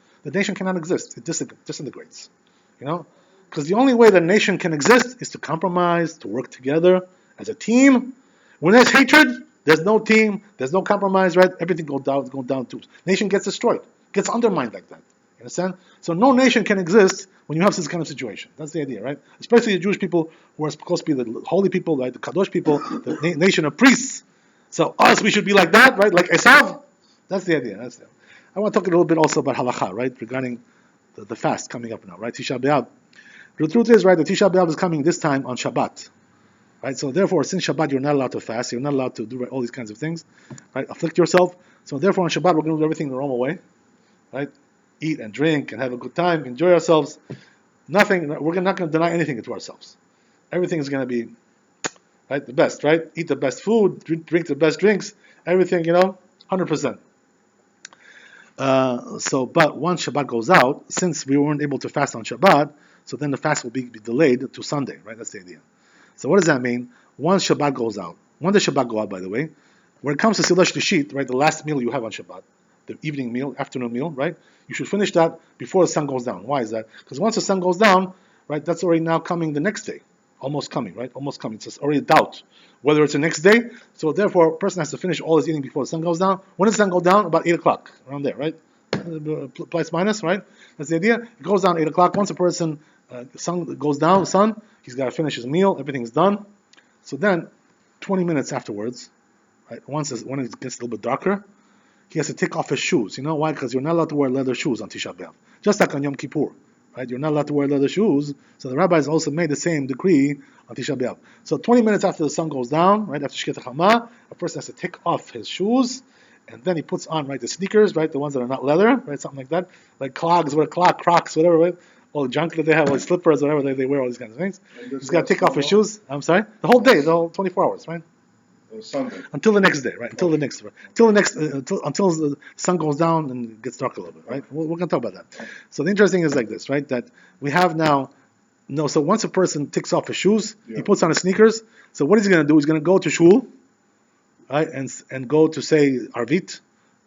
cannot exist. It disintegrates. Because the only way that a nation can exist is to compromise, to work together as a team. When there's hatred, there's no team, there's no compromise, right? Everything goes down too. Nation gets destroyed, gets undermined like that. You understand? So no nation can exist when you have this kind of situation. That's the idea, right? Especially the Jewish people who are supposed to be the holy people, right? The Kadosh people, the nation of priests. So we should be like that, right? Like Esav. That's the idea. I want to talk a little bit also about halakha, right? Regarding the fast coming up now, right? Tisha B'Av. The truth is, right, the Tisha B'Av is coming this time on Shabbat, right? So therefore, since Shabbat, you're not allowed to fast. You're not allowed to do all these kinds of things, right? Afflict yourself. So therefore, on Shabbat, we're going to do everything the normal way, right? Eat and drink and have a good time, enjoy ourselves. Nothing. We're not going to deny anything to ourselves. Everything is going to be, right, the best, right? Eat the best food, drink the best drinks, everything, 100%. But once Shabbat goes out, since we weren't able to fast on Shabbat, so then the fast will be delayed to Sunday, right? That's the idea. So what does that mean? Once Shabbat goes out, when does Shabbat go out, by the way? When it comes to Seudah Shlishit, right, the last meal you have on Shabbat, the evening meal, afternoon meal, right? You should finish that before the sun goes down. Why is that? Because once the sun goes down, right, that's already now coming the next day. Almost coming, right? Almost coming. It's already a doubt whether it's the next day. So therefore, a person has to finish all his eating before the sun goes down. When does the sun go down? About 8 o'clock, around there, right? Plus minus, right? That's the idea. It goes down 8 o'clock. Once a person, sun goes down, he's got to finish his meal. Everything's done. So then, 20 minutes afterwards, right? When it gets a little bit darker, he has to take off his shoes. You know why? Because you're not allowed to wear leather shoes on Tisha B'Av. Just like on Yom Kippur, right? You're not allowed to wear leather shoes. So the rabbis also made the same decree on Tisha B'Av. So 20 minutes after the sun goes down, right, after Shkita Chama, a person has to take off his shoes, and then he puts on, right, the sneakers, right, the ones that are not leather, right, something like that, like Crocs, whatever, right, all the junk that they have, all the slippers, whatever, they wear all these kinds of things. He's got to take off his shoes. I'm sorry, the whole day, the whole 24 hours, right? Sunday. Until the next day, right? Until the next the sun goes down and it gets dark a little bit, right? We're going to talk about that. So the interesting is like this, right? That we have now, so once a person takes off his shoes, he puts on his sneakers. So what is he going to do? He's going to go to shul, right? And go to say Arvit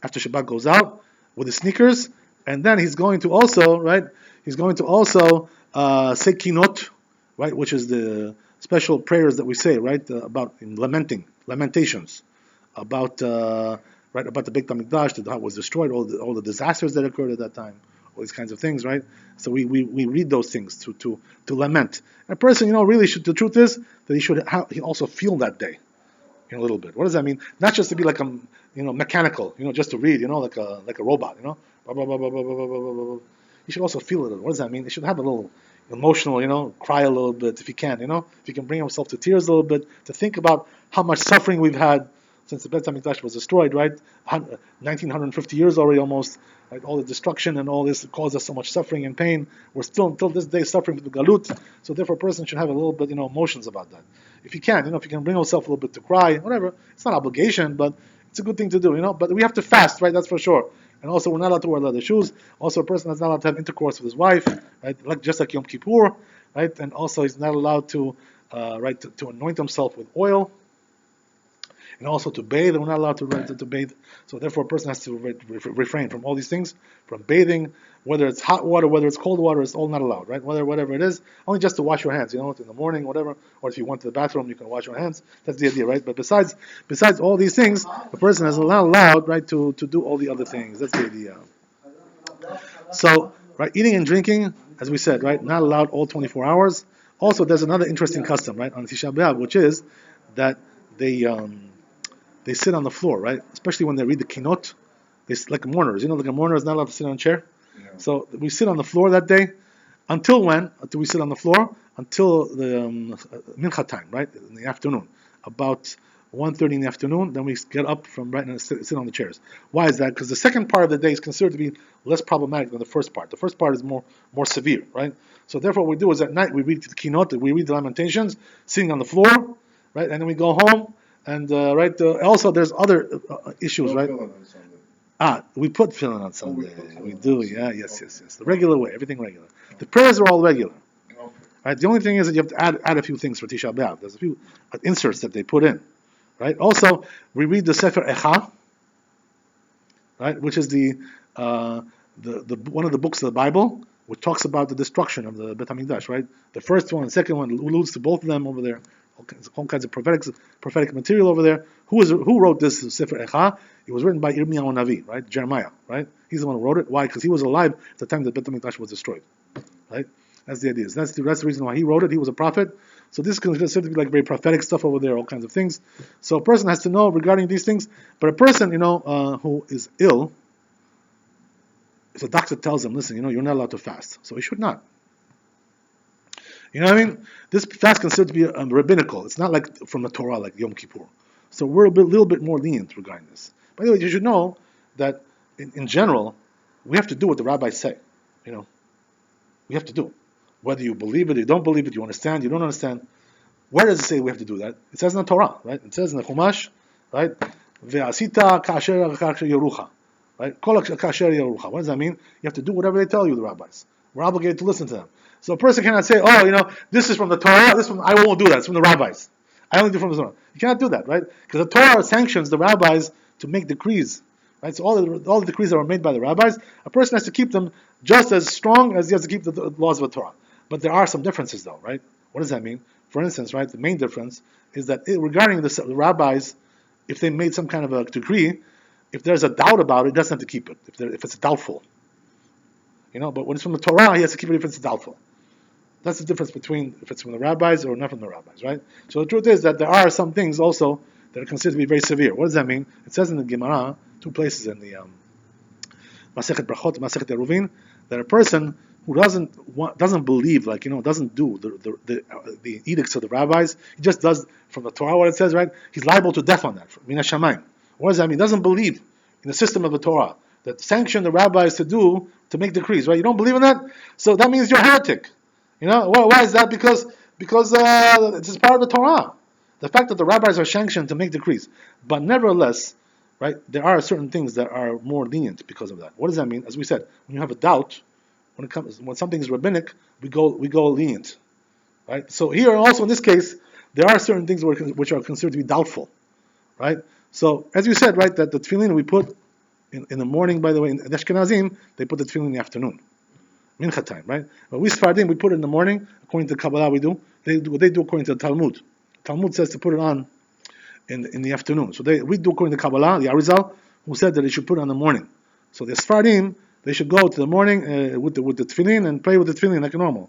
after Shabbat goes out with his sneakers, and then he's going to also, right? He's going to also say Kinot, right? Which is the special prayers that we say, right? About lamentations, about about the Beit HaMikdash, how it was destroyed, all the disasters that occurred at that time, all these kinds of things, right? So we read those things to lament. And a person, really should. The truth is that he also feel that day, a little bit. What does that mean? Not just to be like mechanical, just to read, like a robot, Blah, blah, blah, blah, blah, blah, blah, blah, blah. You should also feel it. What does that mean? You should have a little emotional, cry a little bit if you can, if you can bring yourself to tears a little bit, to think about how much suffering we've had since the Beit HaMikdash was destroyed, right? 1950 years already almost, right? All the destruction and all this caused us so much suffering and pain. We're still until this day suffering with the galut. So therefore a person should have a little bit, emotions about that. If you can, if you can bring yourself a little bit to cry, whatever. It's not an obligation, but it's a good thing to do, But we have to fast, right? That's for sure. And also, we're not allowed to wear leather shoes. Also, a person is not allowed to have intercourse with his wife, right? Just like Yom Kippur, right? And also, he's not allowed to, to anoint himself with oil, and also to bathe. We're not allowed to bathe. So therefore, a person has to refrain from all these things, from bathing, whether it's hot water, whether it's cold water. It's all not allowed, right? Whatever it is, only just to wash your hands, in the morning, whatever. Or if you went to the bathroom, you can wash your hands. That's the idea, right? But besides all these things, the person is not allowed, right, to do all the other things. That's the idea. So, right, eating and drinking, as we said, right, not allowed all 24 hours. Also, there's another interesting custom, right, on Tisha B'Av, which is that they sit on the floor, right? Especially when they read the kinot, like mourners. Like a mourner is not allowed to sit on a chair. Yeah. So we sit on the floor that day. Until when? Until we sit on the floor? Until the mincha time, right? In the afternoon. About 1:30 in the afternoon, then we get up from and sit on the chairs. Why is that? Because the second part of the day is considered to be less problematic than the first part. The first part is more severe, right? So therefore what we do is at night we read the kinot, we read the lamentations, sitting on the floor, right? And then we go home. And also there's other issues, right? We put tefillin on Sunday. We do, yeah, yes. The regular way, everything regular. The prayers are all regular, right? The only thing is that you have to add a few things for Tisha B'Av. There's a few inserts that they put in, right? Also, we read the Sefer Echa, right, which is the one of the books of the Bible, which talks about the destruction of the Beit HaMikdash, right? The first one, the second one alludes to both of them over there. All kinds of prophetic material over there. Who wrote this Sefer Echa? It was written by Yirmiyahu Navi, right? Jeremiah, right? He's the one who wrote it. Why? Because he was alive at the time that Beit HaMikdash was destroyed, right? That's the idea. That's the reason why he wrote it. He was a prophet. So this is considered to be like very prophetic stuff over there, all kinds of things. So a person has to know regarding these things. But a person, who is ill, if the doctor tells him, listen, you're not allowed to fast, so he should not. You know what I mean? This fast is considered to be rabbinical. It's not like from the Torah, like Yom Kippur. So we're a little bit more lenient regarding this. By the way, you should know that in general, we have to do what the rabbis say. We have to do it. Whether you believe it, you don't believe it, you understand, you don't understand. Where does it say we have to do that? It says in the Torah, right? It says in the Chumash, right? Ve'asita kasher yerucha, right? Kol kasher yerucha. What does that mean? You have to do whatever they tell you, the rabbis. We're obligated to listen to them. So a person cannot say, this is from the Torah, I won't do that, it's from the rabbis. I only do from the Torah. You cannot do that, right? Because the Torah sanctions the rabbis to make decrees, right? So all the decrees that are made by the rabbis, a person has to keep them just as strong as he has to keep the laws of the Torah. But there are some differences though, right? What does that mean? For instance, right, the main difference is that regarding the rabbis, if they made some kind of a decree, if there's a doubt about it, he doesn't have to keep it, if it's doubtful. But when it's from the Torah, he has to keep it if it's doubtful. That's the difference between if it's from the rabbis or not from the rabbis, right? So the truth is that there are some things also that are considered to be very severe. What does that mean? It says in the Gemara, two places in the Masechet Brachot, Masechet Eruvin, that a person who doesn't believe, doesn't do the edicts of the rabbis, he just does from the Torah what it says, right? He's liable to death on that. Min hashamayim. What does that mean? He doesn't believe in the system of the Torah that sanctioned the rabbis to make decrees, right? You don't believe in that, so that means you're a heretic. Why is that? Because it's part of the Torah. The fact that the rabbis are sanctioned to make decrees, but nevertheless, right, there are certain things that are more lenient because of that. What does that mean? As we said, when you have a doubt, when something is rabbinic, we go lenient, right? So here also in this case, there are certain things which are considered to be doubtful, right? So as you said, right, that the tefillin we put in the morning. By the way, in the Ashkenazim they put the tefillin in the afternoon, mincha time, right? But we Sephardim we put it in the morning. According to Kabbalah, we do. They do according to the Talmud. Talmud says to put it on in the afternoon. So we do according to Kabbalah, the Arizal, who said that they should put it on the morning. So the Sephardim, they should go to the morning with the tefillin and pray with the tefillin like a normal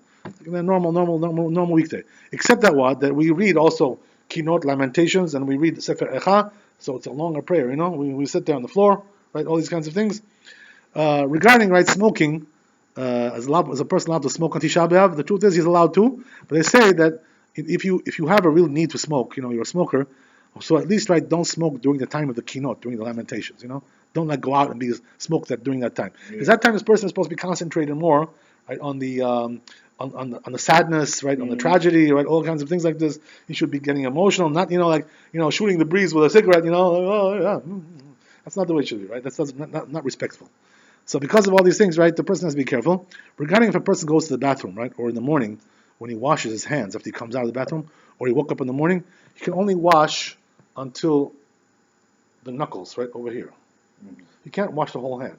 weekday. Except that we read also Kinot, Lamentations, and we read the Sefer Echa, so it's a longer prayer. We sit there on the floor, right? All these kinds of things. Regarding right smoking, as a person allowed to smoke on Tisha B'Av, the truth is he's allowed to, but they say that if you have a real need to smoke, you're a smoker, so at least right don't smoke during the time of the Kinot, during the Lamentations. Don't go out and smoke that during that time, because that time this person is supposed to be concentrated more, right, on the on the sadness, right, on the tragedy, right, all kinds of things like this. He should be getting emotional, not shooting the breeze with a cigarette, that's not the way it should be, right? That's not respectful. So because of all these things, right, the person has to be careful. Regarding if a person goes to the bathroom, right, or in the morning when he washes his hands after he comes out of the bathroom, or he woke up in the morning, he can only wash until the knuckles, right over here. You can't wash the whole hand.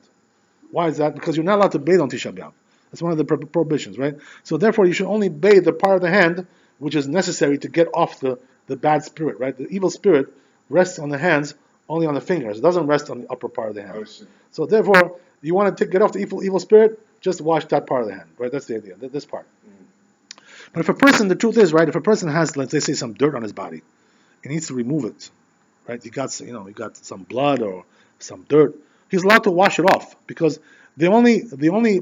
Why is that? Because you're not allowed to bathe on Tisha B'Av. That's one of the prohibitions, right? So therefore, you should only bathe the part of the hand which is necessary to get off the bad spirit, right? The evil spirit rests on the hands, only on the fingers. It doesn't rest on the upper part of the hand. So therefore, you want to get off the evil spirit, just wash that part of the hand, right? That's the idea, this part. But if a person, the truth is, right, if a person has, let's say, some dirt on his body, he needs to remove it, right? He got some blood or some dirt. He's allowed to wash it off, because the only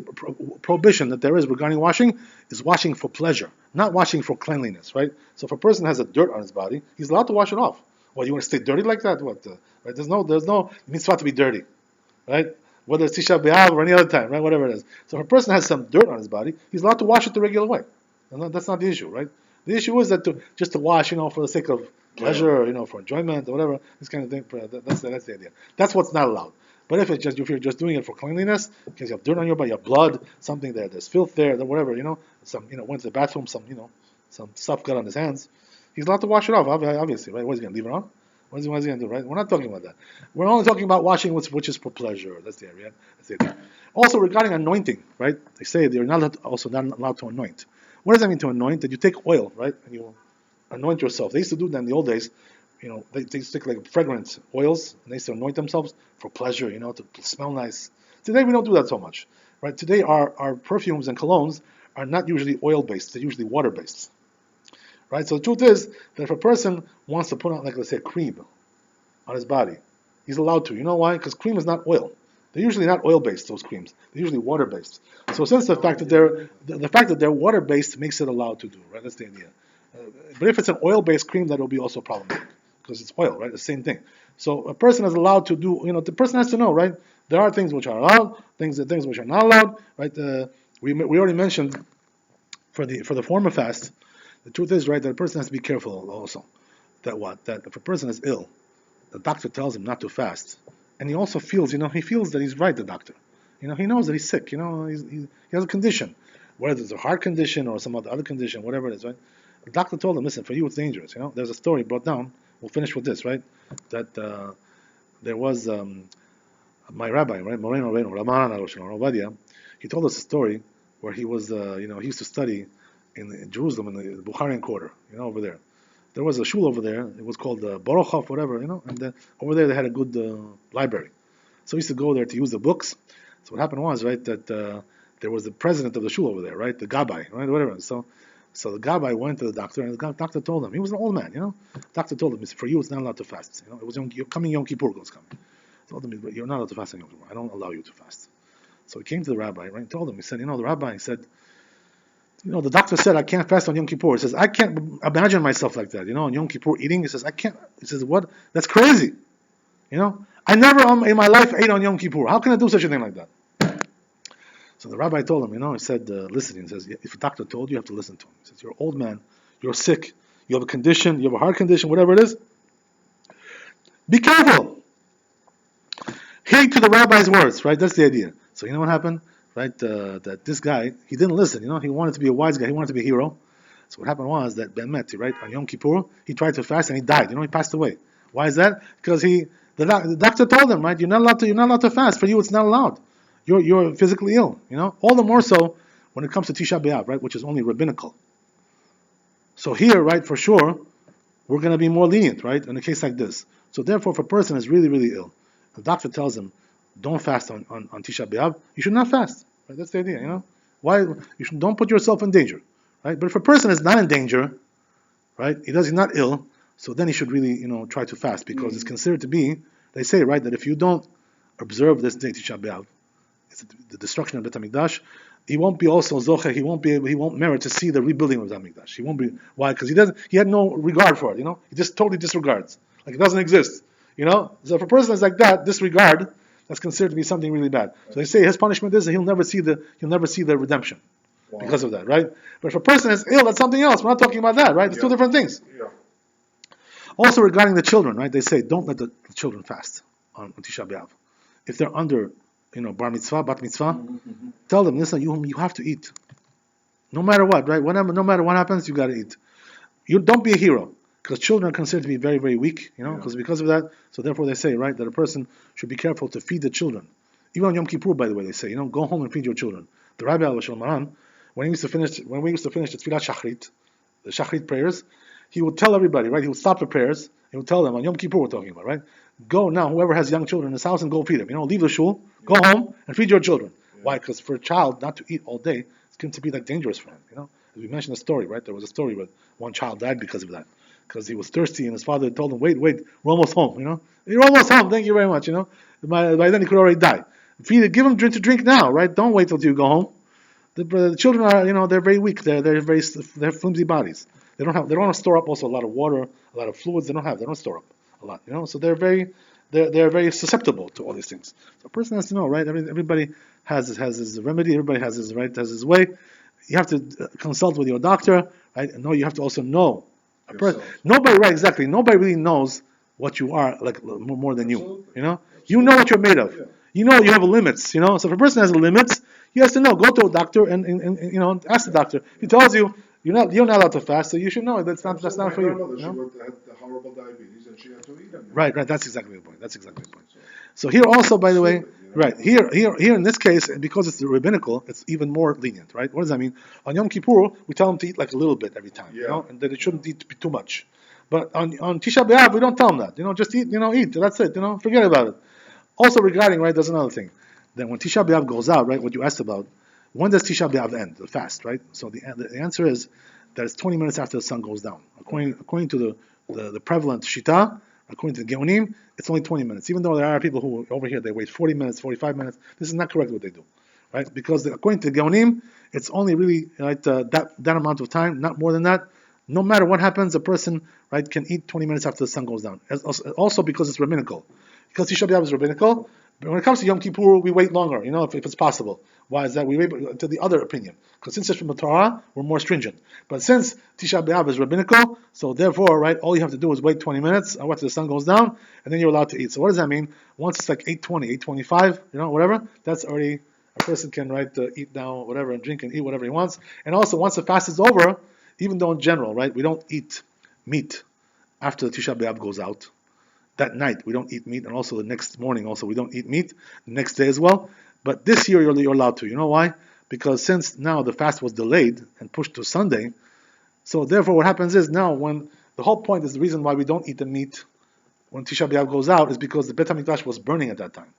prohibition that there is regarding washing is washing for pleasure, not washing for cleanliness, right? So if a person has a dirt on his body, he's allowed to wash it off. Well, you want to stay dirty like that? What? Right? There's no mitzvah to be dirty, right? Whether it's Tisha B'Av or any other time, right? Whatever it is. So if a person has some dirt on his body, he's allowed to wash it the regular way. And that's not the issue, right? The issue is that just to wash, for the sake of pleasure, for enjoyment or whatever, this kind of thing. That's the idea. That's what's not allowed. But if you're just doing it for cleanliness, because you have dirt on your body, you have blood, something there's filth there, whatever, went to the bathroom, some stuff got on his hands, he's allowed to wash it off, obviously, right? What is he going to leave it on? What is he going to do, right? We're not talking about that. We're only talking about washing which is for pleasure. That's the area. That's the idea. Also regarding anointing, right? They say they're not allowed to anoint. What does that mean to anoint? That you take oil, right, and you anoint yourself. They used to do that in the old days. They used to take like fragrant oils, and they used to anoint themselves for pleasure, to smell nice. Today we don't do that so much, right? Today our perfumes and colognes are not usually oil-based, they're usually water-based, right? So the truth is that if a person wants to put on, like let's say, cream on his body, he's allowed to. You know why? Because cream is not oil. They're usually not oil-based, those creams. They're usually water-based. So since the fact that they're water-based makes it allowed to do, right? That's the idea. But if it's an oil-based cream, that will be also problematic, because it's oil, right? The same thing. So a person is allowed to do, the person has to know, right? There are things which are allowed, things which are not allowed, right? We already mentioned for the former fast, the truth is, right, that a person has to be careful also. That if a person is ill, the doctor tells him not to fast, and he also feels, he feels that he's right, the doctor. He knows that he's sick, he has a condition, whether it's a heart condition or some other condition, whatever it is, right? The doctor told him, listen, for you it's dangerous, There's a story brought down, we'll finish with this, right? That there was my rabbi, right, Moreno Rabbi, he told us a story where he was, he used to study in Jerusalem in the Bukharian quarter, over there. There was a shul over there. It was called Borochov, whatever, and then over there they had a good library. So he used to go there to use the books. So what happened was, right, that there was the president of the shul over there, right, the gabbai, right, whatever. So the gabbai went to the doctor, and the doctor told him, he was an old man, The doctor told him, for you it's not allowed to fast. It was coming Yom Kippur was coming. Told him, you're not allowed to fast on Yom Kippur. I don't allow you to fast. So he came to the rabbi, right, and told him, he said, the rabbi, he said, the doctor said I can't fast on Yom Kippur. He says, I can't imagine myself like that, on Yom Kippur eating. He says, I can't. He says, what? That's crazy. I never in my life ate on Yom Kippur. How can I do such a thing like that? So the rabbi told him, he said, listen, he says, if a doctor told you, you have to listen to him. He says, you're an old man, you're sick, you have a condition, you have a heart condition, whatever it is. Be careful. Heed to the rabbi's words, right? That's the idea. So you know what happened? Right, that this guy, he didn't listen, he wanted to be a wise guy, he wanted to be a hero. So what happened was that Be'emet, right, on Yom Kippur, he tried to fast and he died, he passed away. Why is that? Because the doctor told him, right, you're not allowed to fast. For you, it's not allowed. You're physically ill, all the more so when it comes to Tisha B'Av, right, which is only rabbinical. So here, right, for sure, we're going to be more lenient, right, in a case like this. So therefore, if a person is really, really ill, the doctor tells him, don't fast on Tisha B'Av, you should not fast. Right? That's the idea, Why don't put yourself in danger, right? But if a person is not in danger, right, he's not ill, so then he should really, try to fast because it's considered to be. They say, right, that if you don't observe this day Tisha B'Av, it's the destruction of Beit HaMikdash, he won't be also zoche. He won't merit to see the rebuilding of Beit HaMikdash. He won't be. Why? Because he had no regard for it. He just totally disregards, like it doesn't exist. So if a person is like that, disregard. That's considered to be something really bad. So they say his punishment is that he'll never see the redemption because of that, right? But if a person is ill, that's something else. We're not talking about that, right? It's two different things. Yeah. Also regarding the children, right? They say don't let the children fast on Tisha B'Av. If they're under, bar mitzvah, bat mitzvah, tell them, listen, you have to eat, no matter what, right? No matter what happens, you got to eat. You don't be a hero. Because children are considered to be very, very weak, because of that. So therefore they say, right, that a person should be careful to feed the children. Even on Yom Kippur, by the way, they say, go home and feed your children. The Rabbi al-Shalom Maran, when we used to finish the Tfilat Shachrit, the Shachrit prayers, he would tell everybody, right, he would stop the prayers, he would tell them, on Yom Kippur we're talking about, right, go now, whoever has young children in his house and go feed them. Leave the shul, go home and feed your children. Why? Because for a child not to eat all day, it's going to be like dangerous for him, As we mentioned a story, right, there was a story where one child died because of that. Because he was thirsty and his father told him, wait, we're almost home, You're almost home, thank you very much, By then he could already die. Give him to drink now, right? Don't wait till you go home. The children are, they're very weak. They're flimsy bodies. They don't store up also a lot of water, a lot of fluids. They don't store up a lot, So they're very susceptible to all these things. So a person has to know, right? Everybody has his remedy. Everybody has his way. You have to consult with your doctor, right? And you have to also know. Nobody really knows what you are like more than you. You know what you're made of. You have limits. So if a person has limits, he has to know. Go to a doctor and ask the doctor. He tells you you're not allowed to fast, so you should know that's not for you. She had horrible diabetes and she had to eat them. Right. That's exactly the point. So here also, by the way, right here in this case, because it's the rabbinical, it's even more lenient, right? What does that mean? On Yom Kippur, we tell them to eat like a little bit every time, and that it shouldn't eat too much. But on Tisha B'Av, we don't tell them that, just eat, eat. That's it, forget about it. Also regarding, right, there's another thing. Then when Tisha B'Av goes out, right, what you asked about, when does Tisha B'Av end, the fast, right? So the answer is that it's 20 minutes after the sun goes down. According to the prevalent Shita, according to the Geonim, it's only 20 minutes. Even though there are people who over here, they wait 40 minutes, 45 minutes. This is not correct what they do, right? Because according to the Geonim, it's only really that amount of time, not more than that. No matter what happens, a person, right, can eat 20 minutes after the sun goes down. Also because it's rabbinical. Because Tisha B'Av is rabbinical, but when it comes to Yom Kippur, we wait longer, if it's possible. Why is that? We wait until the other opinion. Because since it's from the Torah, we're more stringent. But since Tisha B'Av is rabbinical, so therefore, right, all you have to do is wait 20 minutes until the sun goes down, and then you're allowed to eat. So what does that mean? Once it's like 8:20, 8:25, whatever, that's already, a person can, right, eat now, whatever, and drink and eat whatever he wants. And also, once the fast is over, even though in general, right, we don't eat meat after the Tisha B'Av goes out. That night, we don't eat meat, and also the next morning, also, we don't eat meat, the next day as well. But this year, you're allowed to. You know why? Because since now the fast was delayed and pushed to Sunday, so therefore what happens is now when the whole point is the reason why we don't eat the meat when Tisha B'Av goes out is because the Beit HaMikdash was burning at that time.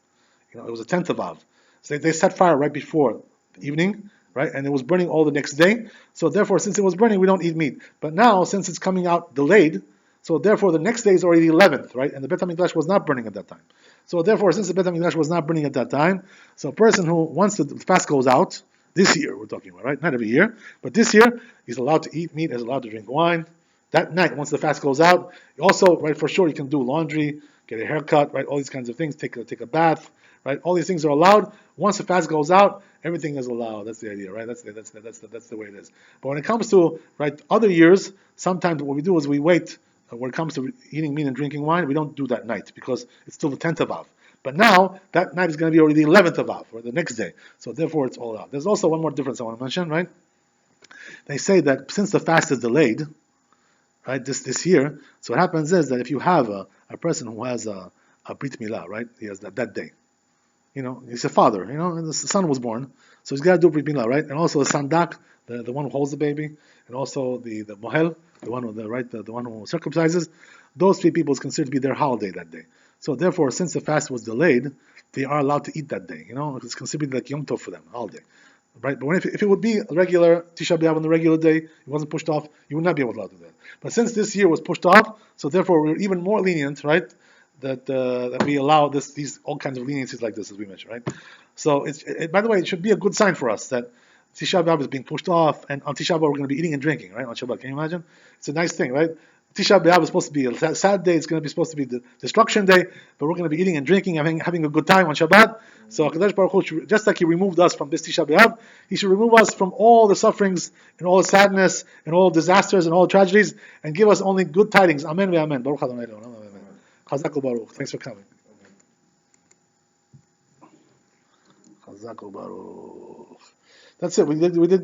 It was the 10th of Av. So they set fire right before the evening, right? And it was burning all the next day. So therefore, since it was burning, we don't eat meat. But now, since it's coming out delayed, so therefore the next day is already the 11th, right? And the Beit HaMikdash was not burning at that time. So therefore, since the Beit HaMikdash was not burning at that time, so a person who, once the fast goes out, this year we're talking about, right? Not every year, but this year, he's allowed to eat meat, he's allowed to drink wine. That night, once the fast goes out, also, right, for sure, you can do laundry, get a haircut, right, all these kinds of things, take a bath, right? All these things are allowed. Once the fast goes out, everything is allowed. That's the idea, right? That's the way it is. But when it comes to, right, other years, sometimes what we do is we wait. When it comes to eating meat and drinking wine, we don't do that night because it's still the 10th of Av. But now, that night is going to be already the 11th of Av, or the next day. So therefore, it's all out. There's also one more difference I want to mention, right? They say that since the fast is delayed, right, this year, so what happens is that if you have a person who has a Brit Milah, right, he has that day. He's a father, and the son was born, so he's got to do Brit Milah, right? And also the Sandak, the one who holds the baby, and also the Mohel, the one who circumcises. Those three people is considered to be their holiday that day. So therefore, since the fast was delayed, they are allowed to eat that day. It's considered like Yom Tov for them, holiday. Right? But if it would be a regular Tisha B'Av on the regular day, it wasn't pushed off, you would not be able to do that. But since this year was pushed off, so therefore we're even more lenient, right? That we allow these all kinds of leniencies like this, as we mentioned, right? So by the way, it should be a good sign for us that Tisha B'Av is being pushed off, and on Tisha B'Av we're going to be eating and drinking, right? On Shabbat, can you imagine? It's a nice thing, right? Tisha B'Av is supposed to be a sad day. It's going to be supposed to be the destruction day, but we're going to be eating and drinking, having a good time on Shabbat. So HaKadosh Baruch Hu, just like He removed us from this Tisha B'Av, He should remove us from all the sufferings and all the sadness and all the disasters and all the tragedies, and give us only good tidings. Amen ve'amen. Baruch Adonai Eloheinu. Amen. Chazak Baruch. Thanks for coming. Chazak Baruch. That's it. We did good.